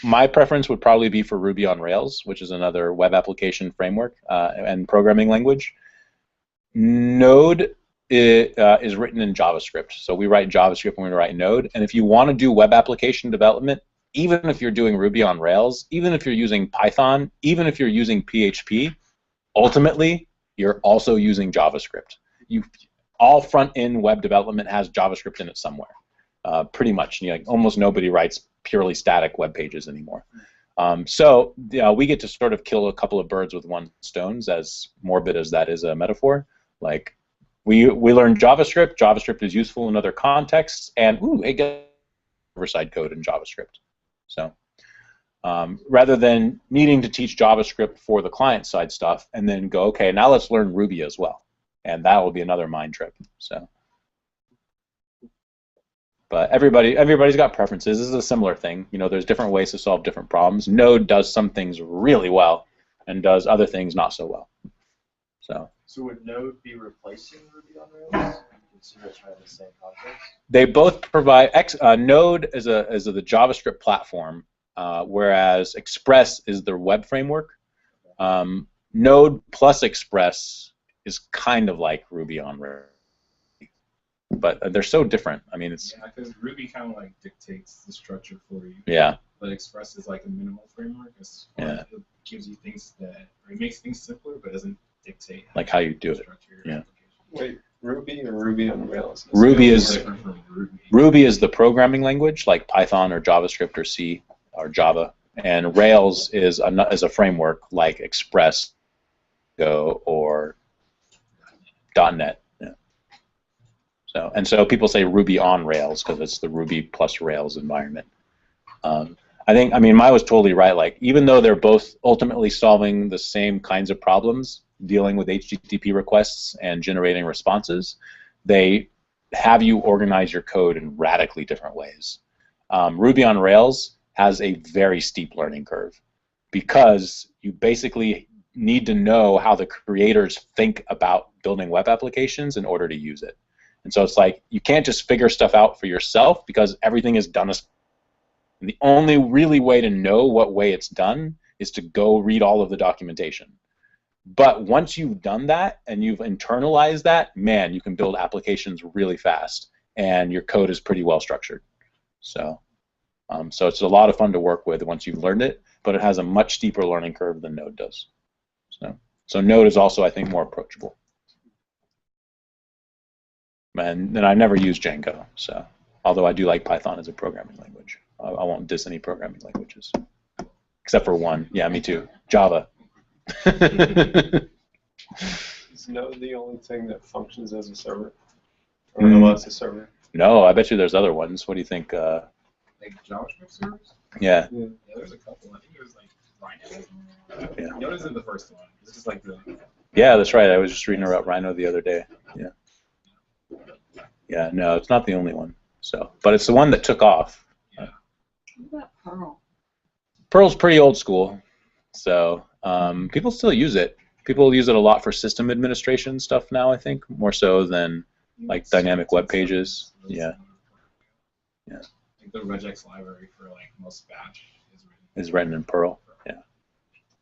[SPEAKER 2] My preference would probably be for Ruby on Rails, which is another web application framework and programming language. Node is written in JavaScript. So we write JavaScript when we write Node. And if you want to do web application development, even if you're doing Ruby on Rails, even if you're using Python, even if you're using PHP, ultimately, you're also using JavaScript. All front-end web development has JavaScript in it somewhere. Pretty much, almost nobody writes purely static web pages anymore. So we get to sort of kill a couple of birds with one stone, as morbid as that is a metaphor. Like we learn JavaScript. JavaScript is useful in other contexts, and it gets server-side code in JavaScript. So rather than needing to teach JavaScript for the client-side stuff and then go, okay, now let's learn Ruby as well, and that will be another mind trip. So. But everybody's got preferences. This is a similar thing. There's different ways to solve different problems. Node does some things really well and does other things not so well.
[SPEAKER 4] So would Node be replacing Ruby on Rails? Consider it trying the same context?
[SPEAKER 2] They both provide Node as the JavaScript platform whereas Express is the web framework. Node plus Express is kind of like Ruby on Rails, but they're so different. I mean, it's
[SPEAKER 11] because Ruby kind of like dictates the structure for you.
[SPEAKER 2] Yeah.
[SPEAKER 11] But Express is like a minimal framework. It gives you things that, or it makes things simpler, but doesn't dictate
[SPEAKER 2] how you do it. Yeah.
[SPEAKER 5] Wait, Ruby or Ruby on Rails?
[SPEAKER 2] Ruby is
[SPEAKER 11] different from Ruby.
[SPEAKER 2] Ruby is the programming language, like Python or JavaScript or C or Java, and Rails is a framework like Express, Go, or .NET. Yeah. So people say Ruby on Rails because it's the Ruby plus Rails environment. I mean, Mai was totally right. Like, even though they're both ultimately solving the same kinds of problems, dealing with HTTP requests and generating responses, they have you organize your code in radically different ways. Ruby on Rails has a very steep learning curve because you basically need to know how the creators think about building web applications in order to use it. And so it's like you can't just figure stuff out for yourself because everything is done as. And the only really way to know what way it's done is to go read all of the documentation. But once you've done that and you've internalized that, man, you can build applications really fast, and your code is pretty well structured. So it's a lot of fun to work with once you've learned it, but it has a much steeper learning curve than Node does. So Node is also, I think, more approachable. And I never use Django, so although I do like Python as a programming language. I won't diss any programming languages, except for one. Yeah, me too. Java.
[SPEAKER 5] Is Node the only thing that functions as a server? Or as a server?
[SPEAKER 2] No, I bet you there's other ones. What do you think?
[SPEAKER 11] Like JavaScript servers?
[SPEAKER 2] Yeah.
[SPEAKER 11] Yeah, there's a couple. I think there's like Rhino.
[SPEAKER 2] Yeah.
[SPEAKER 11] Node isn't the first one. This is like the.
[SPEAKER 2] Yeah, that's right. I was just reading about Rhino the other day. Yeah. Yeah, no, it's not the only one. So, but it's the one that took off.
[SPEAKER 1] What about Perl?
[SPEAKER 2] Perl's pretty old school, so people still use it. People use it a lot for system administration stuff now, I think, more so than like dynamic web pages. Yeah. Yeah.
[SPEAKER 11] Like the regex library for like most batch
[SPEAKER 2] is written in Perl. Yeah.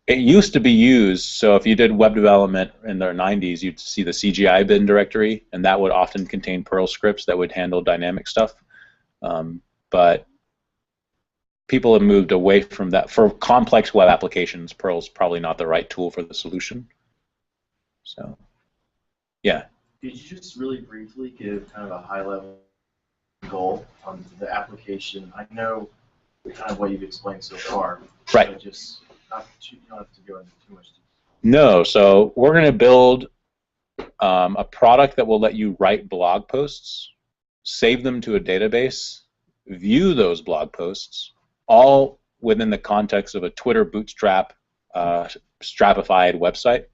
[SPEAKER 2] It used to be used, so if you did web development in the 90s, you'd see the CGI bin directory, and that would often contain Perl scripts that would handle dynamic stuff. But people have moved away from that. For complex web applications, Perl's probably not the right tool for the solution. So, yeah.
[SPEAKER 12] Could you just really briefly give kind of a high-level goal on the application? I know kind of what you've explained so far.
[SPEAKER 2] Right.
[SPEAKER 12] But just you don't have to go into too much detail.
[SPEAKER 2] No, so we're going to build a product that will let you write blog posts, save them to a database, view those blog posts, all within the context of a Twitter Bootstrap strapified website,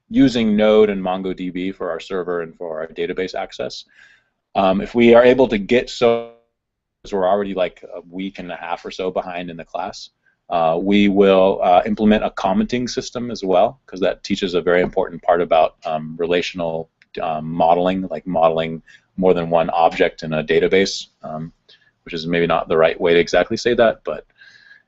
[SPEAKER 2] using Node and MongoDB for our server and for our database access. If we are able to get so, because we're already like a week and a half or so behind in the class, we will implement a commenting system as well, because that teaches a very important part about relational modeling, like modeling more than one object in a database, which is maybe not the right way to exactly say that. But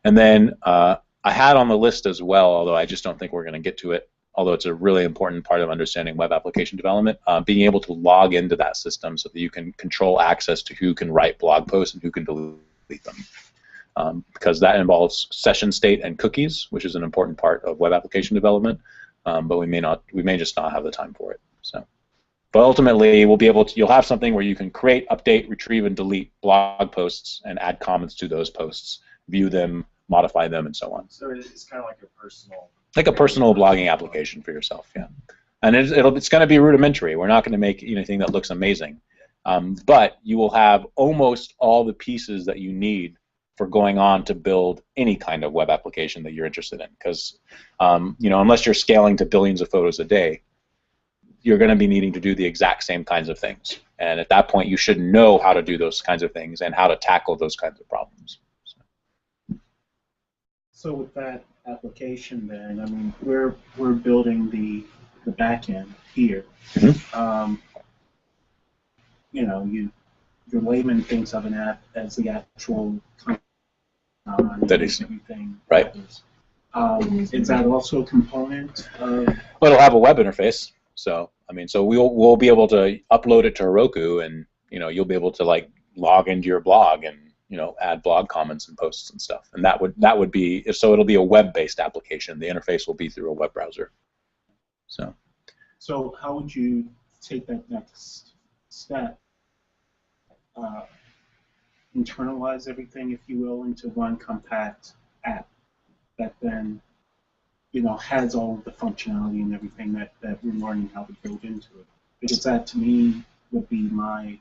[SPEAKER 2] and then I had on the list as well, although I just don't think we're going to get to it, although it's a really important part of understanding web application development, being able to log into that system so that you can control access to who can write blog posts and who can delete them. Because that involves session state and cookies, which is an important part of web application development, but we may just not have the time for it. So, but ultimately, we'll be able to. You'll have something where you can create, update, retrieve, and delete blog posts and add comments to those posts, view them, modify them, and so on.
[SPEAKER 12] So it's kind of like a personal.
[SPEAKER 2] Like a personal blogging application for yourself, yeah. And it's going to be rudimentary. We're not going to make anything that looks amazing, but you will have almost all the pieces that you need for going on to build any kind of web application that you're interested in. Because unless you're scaling to billions of photos a day, you're going to be needing to do the exact same kinds of things. And at that point, you should know how to do those kinds of things and how to tackle those kinds of problems.
[SPEAKER 3] So with that application, then, I mean, we're building the back end here.
[SPEAKER 2] Mm-hmm.
[SPEAKER 3] Your layman thinks of an app as the actual
[SPEAKER 2] That is-
[SPEAKER 3] everything.
[SPEAKER 2] right.
[SPEAKER 3] Is that also a component of?
[SPEAKER 2] But it'll have a web interface. So I mean, so we'll be able to upload it to Heroku, and you'll be able to like log into your blog and add blog comments and posts and stuff. And that would be so it'll be a web-based application. The interface will be through a web browser.
[SPEAKER 3] So how would you take that next step? Internalize everything, if you will, into one compact app that then has all of the functionality and everything that we're learning how to build into it. Because that, to me, would be my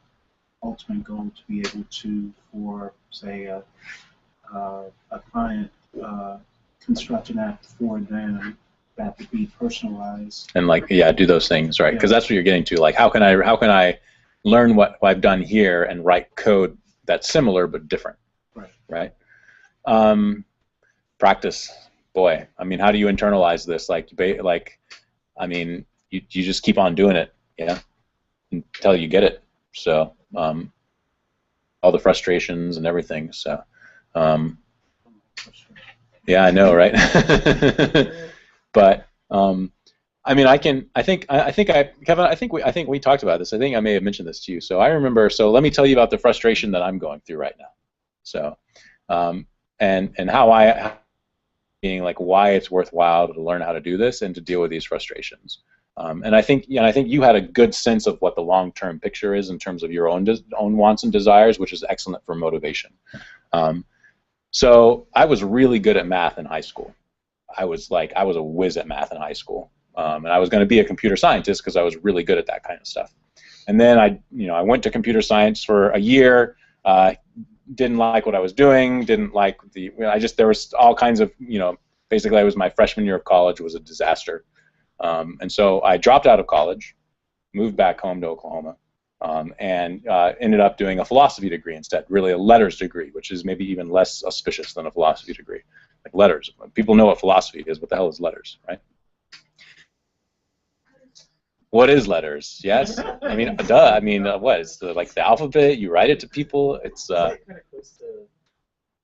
[SPEAKER 3] ultimate goal, to be able to, for, say, a client, construct an app for them that would be personalized.
[SPEAKER 2] And do those things, right? Because that's what you're getting to. Like, how can I learn what I've done here and write code that's similar but different? Right? Practice. Boy, I mean, how do you internalize this? I mean, you just keep on doing it, until you get it. So, all the frustrations and everything. So, yeah, I know, right? But I mean, Kevin, I think we talked about this. I think I may have mentioned this to you. So I remember. So let me tell you about the frustration that I'm going through right now. So, and how being like why it's worthwhile to learn how to do this and to deal with these frustrations. And I think you had a good sense of what the long-term picture is in terms of your own wants and desires, which is excellent for motivation. So I was really good at math in high school. I was a whiz at math in high school, and I was going to be a computer scientist because I was really good at that kind of stuff. And then I went to computer science for a year. Didn't like what I was doing. Didn't like there was all kinds of basically, it was my freshman year of college was a disaster. And so I dropped out of college, moved back home to Oklahoma, and ended up doing a philosophy degree instead, really a letters degree, which is maybe even less auspicious than a philosophy degree. Like letters. People know what philosophy is. What the hell is letters, right? What is letters? Yes? I mean, duh. I mean, what? It's like the alphabet. You write it to people. It's
[SPEAKER 6] kind of close to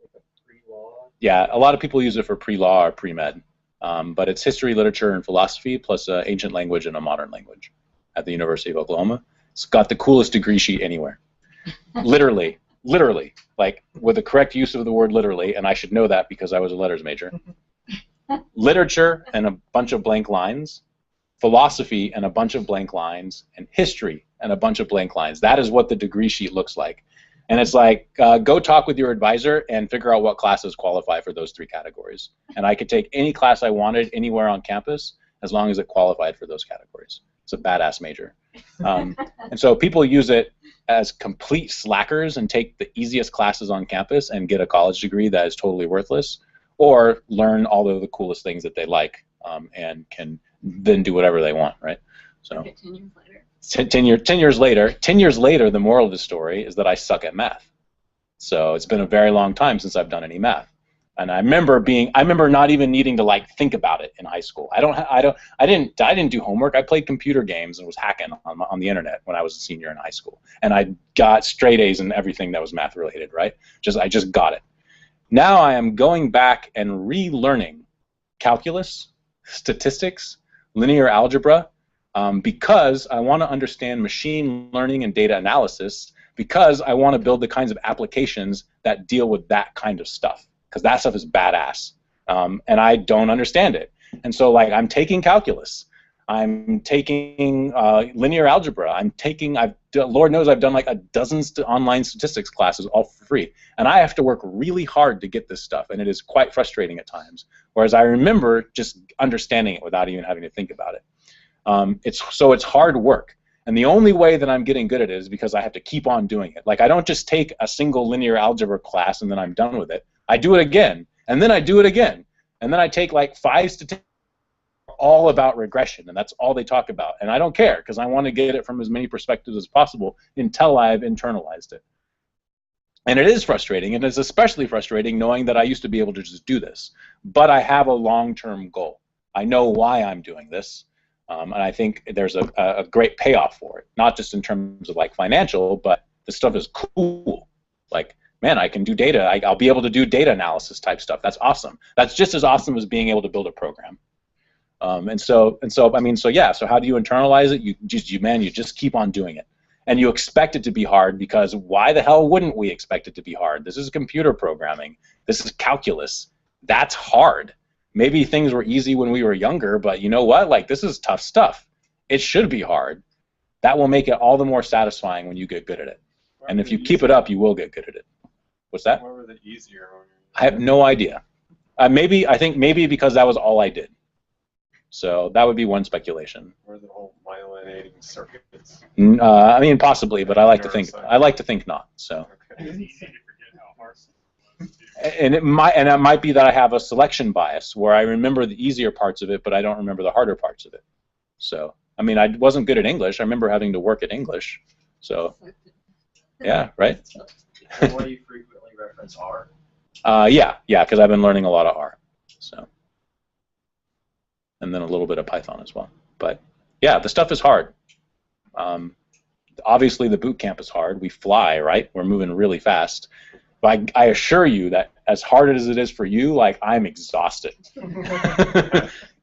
[SPEAKER 6] like a pre-law.
[SPEAKER 2] Yeah, a lot of people use it for pre-law or pre-med. But it's history, literature, and philosophy, plus an ancient language and a modern language at the University of Oklahoma. It's got the coolest degree sheet anywhere. Literally, like with the correct use of the word literally, and I should know that because I was a letters major. Literature and a bunch of blank lines, philosophy and a bunch of blank lines, and history and a bunch of blank lines. That is what the degree sheet looks like. And it's like, go talk with your advisor and figure out what classes qualify for those 3 categories. And I could take any class I wanted anywhere on campus as long as it qualified for those categories. It's a badass major. And so people use it as complete slackers and take the easiest classes on campus and get a college degree that is totally worthless, or learn all of the coolest things that they like and can then do whatever they want, right? So.
[SPEAKER 1] 10 years later.
[SPEAKER 2] 10 years later, the moral of the story is that I suck at math. So it's been a very long time since I've done any math. And I remember not even needing to like think about it in high school. I didn't do homework. I played computer games and was hacking on the internet when I was a senior in high school. And I got straight A's in everything that was math related, right? I just got it. Now I am going back and relearning calculus, statistics, linear algebra, because I want to understand machine learning and data analysis, because I want to build the kinds of applications that deal with that kind of stuff, because that stuff is badass, and I don't understand it. And so, like, I'm taking calculus, I'm taking linear algebra, Lord knows I've done like a dozen online statistics classes all for free, and I have to work really hard to get this stuff, and it is quite frustrating at times. Whereas I remember just understanding it without even having to think about it. It's hard work, and the only way that I'm getting good at it is because I have to keep on doing it. Like, I don't just take a single linear algebra class and then I'm done with it. I do it again, and then I do it again, and then I take like 5 statistics all about regression, and that's all they talk about. And I don't care, because I want to get it from as many perspectives as possible until I've internalized it. And it is frustrating, and it's especially frustrating knowing that I used to be able to just do this. But I have a long-term goal. I know why I'm doing this. And I think there's a great payoff for it, not just in terms of like financial, but the stuff is cool. Like, man, I can do data. I'll be able to do data analysis type stuff. That's awesome. That's just as awesome as being able to build a program. And so I mean, so yeah. So how do you internalize it? You just keep on doing it, and you expect it to be hard, because why the hell wouldn't we expect it to be hard? This is computer programming. This is calculus. That's hard. Maybe things were easy when we were younger, but you know what? Like, this is tough stuff. It should be hard. That will make it all the more satisfying when you get good at it. And if you keep it up, you will get good at it. What's that?
[SPEAKER 5] What were the easier ones?
[SPEAKER 2] I have no idea. I think maybe because that was all I did. So that would be one speculation.
[SPEAKER 5] Or the whole myelinating circuits.
[SPEAKER 2] I mean, possibly, but I like to think not. So.
[SPEAKER 5] Okay.
[SPEAKER 8] It's easy to forget how hard something was, too.
[SPEAKER 2] And it might be that I have a selection bias where I remember the easier parts of it, but I don't remember the harder parts of it. So, I mean, I wasn't good at English. I remember having to work at English. So, yeah, right?
[SPEAKER 12] Why you frequently reference R?
[SPEAKER 2] Yeah, because I've been learning a lot of R. So, and then a little bit of Python as well. But yeah, the stuff is hard. Obviously, the boot camp is hard. We fly, right? We're moving really fast. But I assure you that as hard as it is for you, like, I'm exhausted.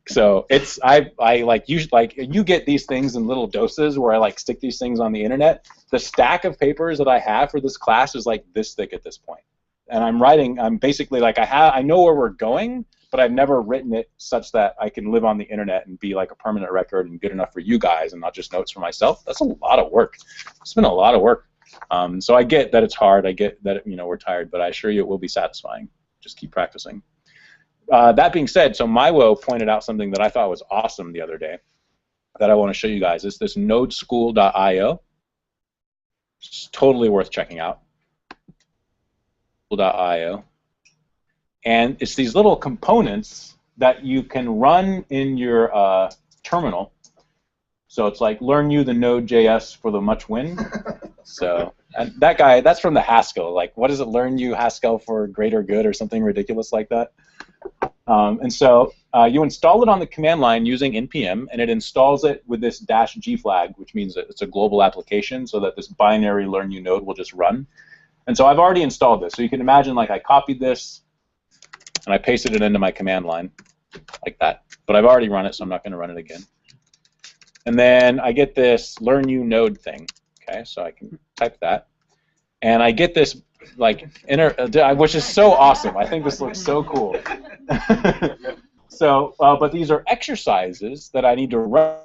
[SPEAKER 2] So it's you get these things in little doses where I like stick these things on the internet. The stack of papers that I have for this class is like this thick at this point. And I'm basically like, I know where we're going, but I've never written it such that I can live on the internet and be like a permanent record and good enough for you guys and not just notes for myself. That's a lot of work. It's been a lot of work. So I get that it's hard. I get that we're tired, but I assure you it will be satisfying. Just keep practicing. That being said, so Maiwo pointed out something that I thought was awesome the other day that I want to show you guys. It's this nodeschool.io. It's totally worth checking out. .io. And it's these little components that you can run in your terminal. So it's like, learn you the Node.js for the much win. So, and that guy, that's from the Haskell. Like, what does it learn you Haskell for greater good or something ridiculous like that? And so you install it on the command line using npm, and it installs it with this -g flag, which means that it's a global application, so that this binary learn you node will just run. And so I've already installed this. So you can imagine, like, I copied this and I pasted it into my command line like that. But I've already run it, so I'm not going to run it again. And then I get this learn you node thing. Okay, so I can type that, and I get this like which is so awesome. I think this looks so cool. So, but these are exercises that I need to run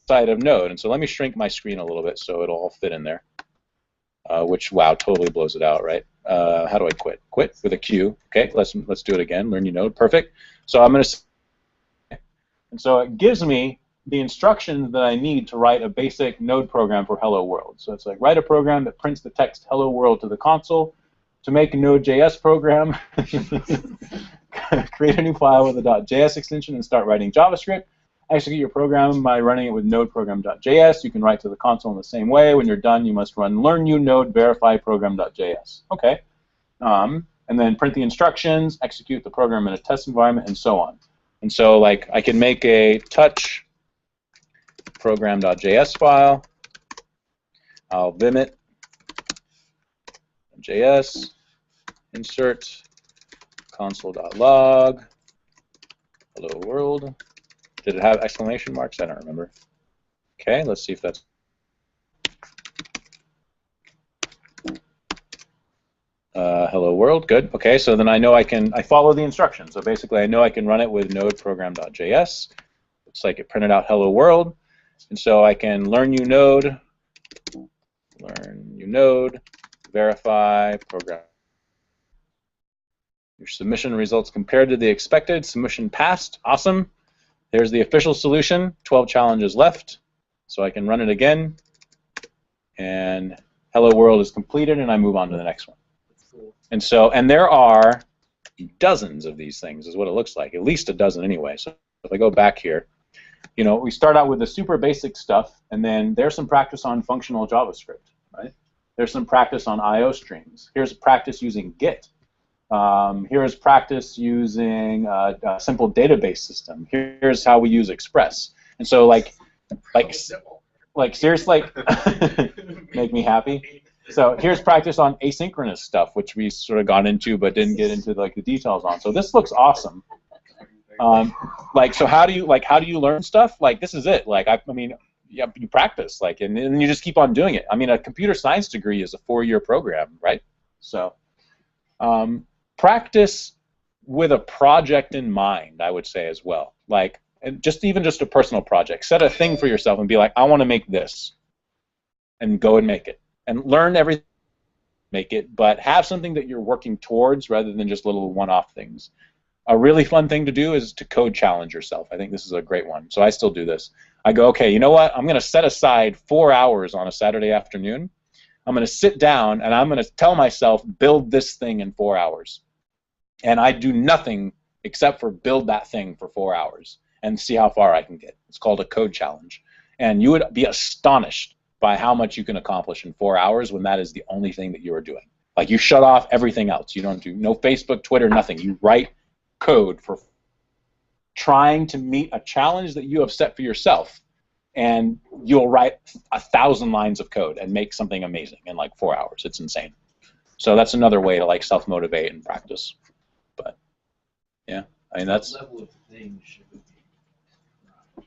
[SPEAKER 2] inside of Node, and so let me shrink my screen a little bit so it'll all fit in there. Which, wow, totally blows it out, right? How do I quit? Quit with a Q. Okay, let's do it again. Learn you node, perfect. So I'm going to, and so it gives me the instructions that I need to write a basic Node program for Hello World. So it's like, write a program that prints the text Hello World to the console. To make a Node.js program, create a new file with a .js extension and start writing JavaScript. Execute your program by running it with node-program.js. You can write to the console in the same way. When you're done, you must run learn you node verify program.js. Okay. And then print the instructions, execute the program in a test environment, and so on. And so, like, I can make a touch program.js file. I'll vim it. JS, insert, console.log, hello world. Did it have exclamation marks? I don't remember. Okay, let's see if that's... hello world, good. Okay, so then I know I follow the instructions. So basically I know I can run it with node program.js. Looks like it printed out hello world. And so I can learn you node, verify program. Your submission results compared to the expected. Submission passed, awesome. There's the official solution, 12 challenges left. So I can run it again, and hello world is completed, and I move on to the next one. And so, and there are dozens of these things, is what it looks like, at least a dozen anyway. So if I go back here, you know, we start out with the super basic stuff, and then there's some practice on functional JavaScript, right? There's some practice on IO streams. Here's practice using Git. Here's practice using a simple database system. Here's how we use Express. And so, like seriously, make me happy. So here's practice on asynchronous stuff, which we sort of got into but didn't get into like the details on. So this looks awesome. Like, so how do you learn stuff? Like, this is it. Like, I mean, yeah, you practice, like, and you just keep on doing it. I mean, a computer science degree is a 4-year program, right? So practice with a project in mind, I would say as well. Like, and even just a personal project. Set a thing for yourself and be like, I want to make this, and go and make it, and learn everything, make it, but have something that you're working towards rather than just little one-off things. A really fun thing to do is to code challenge yourself. I think this is a great one. So I still do this. I go, okay, you know what? I'm going to set aside 4 hours on a Saturday afternoon. I'm going to sit down and I'm going to tell myself, build this thing in 4 hours. And I do nothing except for build that thing for 4 hours and see how far I can get. It's called a code challenge. And you would be astonished by how much you can accomplish in 4 hours when that is the only thing that you are doing. Like, you shut off everything else. You don't do no Facebook, Twitter, nothing. You write code for trying to meet a challenge that you have set for yourself, and you'll write 1,000 lines of code and make something amazing in like 4 hours. It's insane. So that's another way to like self-motivate and practice. But yeah, I mean, that's.
[SPEAKER 4] What level of thing should it be?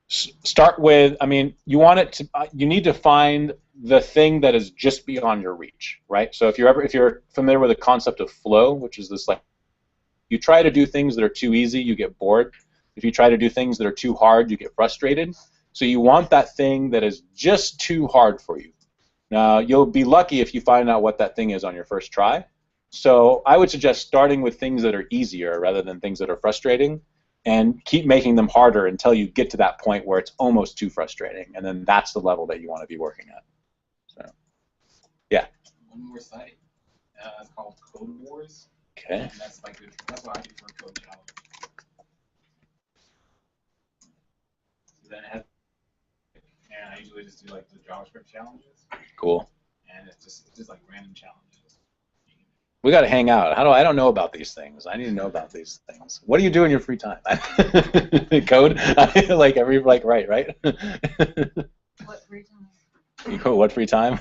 [SPEAKER 2] Start with, I mean, you want it to, you need to find the thing that is just beyond your reach, right? So if you're familiar with the concept of flow, which is this, like, you try to do things that are too easy, you get bored. If you try to do things that are too hard, you get frustrated. So you want that thing that is just too hard for you. Now, you'll be lucky if you find out what that thing is on your first try. So I would suggest starting with things that are easier rather than things that are frustrating, and keep making them harder until you get to that point where it's almost too frustrating, and then that's the level that you want to be working at. So, yeah.
[SPEAKER 11] One more site. It's called Code Wars.
[SPEAKER 2] Okay.
[SPEAKER 11] And that's like that's what I do for a code challenge. So then it has, and I usually just do like the JavaScript challenges.
[SPEAKER 2] Cool.
[SPEAKER 11] And it's just like random challenges.
[SPEAKER 2] We got to hang out. I don't know about these things. I need to know about these things. What do you do in your free time? Code? Right?
[SPEAKER 1] What free time?
[SPEAKER 2] You go, what free time?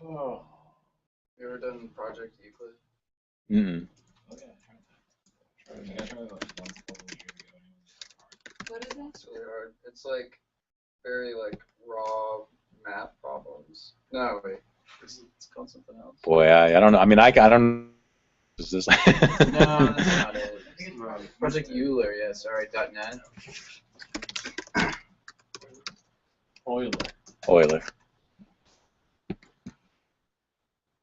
[SPEAKER 7] Oh. You ever done Project Euclid?
[SPEAKER 2] Mm-mm.
[SPEAKER 11] Oh yeah, I tried it like once a couple of years ago.
[SPEAKER 1] What is it?
[SPEAKER 7] It's really hard. It's like very like raw math problems. No, wait. It's called something else.
[SPEAKER 2] Boy, I don't know. I mean, I don't. Is this?
[SPEAKER 7] No, that's not it. Project Euler, yeah, sorry, .net.
[SPEAKER 2] Euler.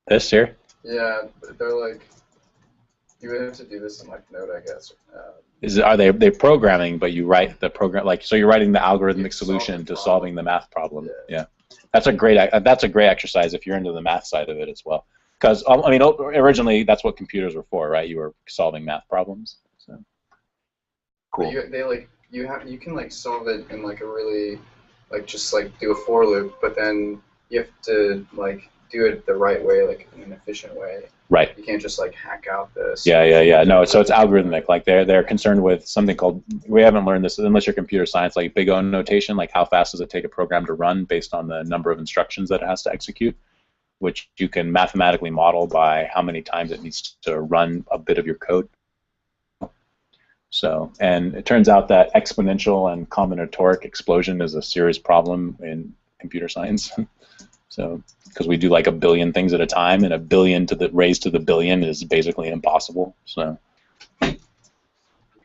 [SPEAKER 2] This here?
[SPEAKER 7] Yeah, but they're like, you would have to do this in like Node, I guess.
[SPEAKER 2] Are they programming, but you write the program, like, so you're writing the algorithmic solution to solving the math problem? Yeah. That's a great exercise if you're into the math side of it as well. Because I mean, originally that's what computers were for, right? You were solving math problems. So cool.
[SPEAKER 7] You can like solve it in like a really like just like do a for loop, but then you have to like do it the right way, like in an efficient way.
[SPEAKER 2] Right.
[SPEAKER 7] You can't just like hack out this.
[SPEAKER 2] Yeah. No, so it's algorithmic. Like they're concerned with something called, we haven't learned this unless you're computer science, like big O notation, like how fast does it take a program to run based on the number of instructions that it has to execute, which you can mathematically model by how many times it needs to run a bit of your code. So, and it turns out that exponential and combinatoric explosion is a serious problem in computer science. So, because we do like a billion things at a time, and a billion to the raised to the billion is basically impossible. So,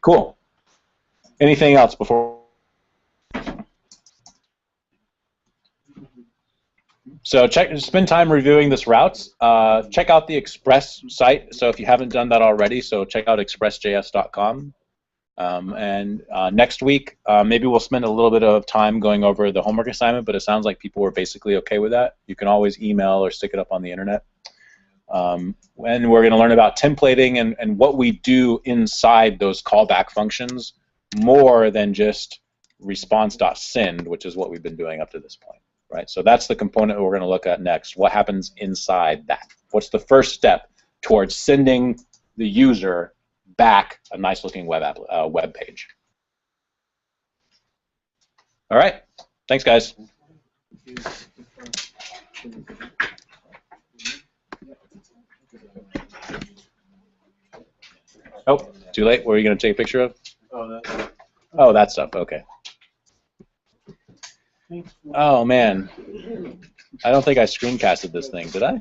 [SPEAKER 2] cool. Anything else before? So spend time reviewing this routes. Check out the Express site. So if you haven't done that already, so check out expressjs.com. And next week, maybe we'll spend a little bit of time going over the homework assignment, but it sounds like people were basically okay with that. You can always email or stick it up on the internet. And we're going to learn about templating and what we do inside those callback functions more than just response.send, which is what we've been doing up to this point. Right? So that's the component we're going to look at next. What happens inside that? What's the first step towards sending the user back a nice-looking web page? All right. Thanks, guys. Oh, too late. What are you going to take a picture of?
[SPEAKER 12] Oh, that's
[SPEAKER 2] Oh, that stuff. Okay. Oh man, I don't think I screencasted this thing. Did I?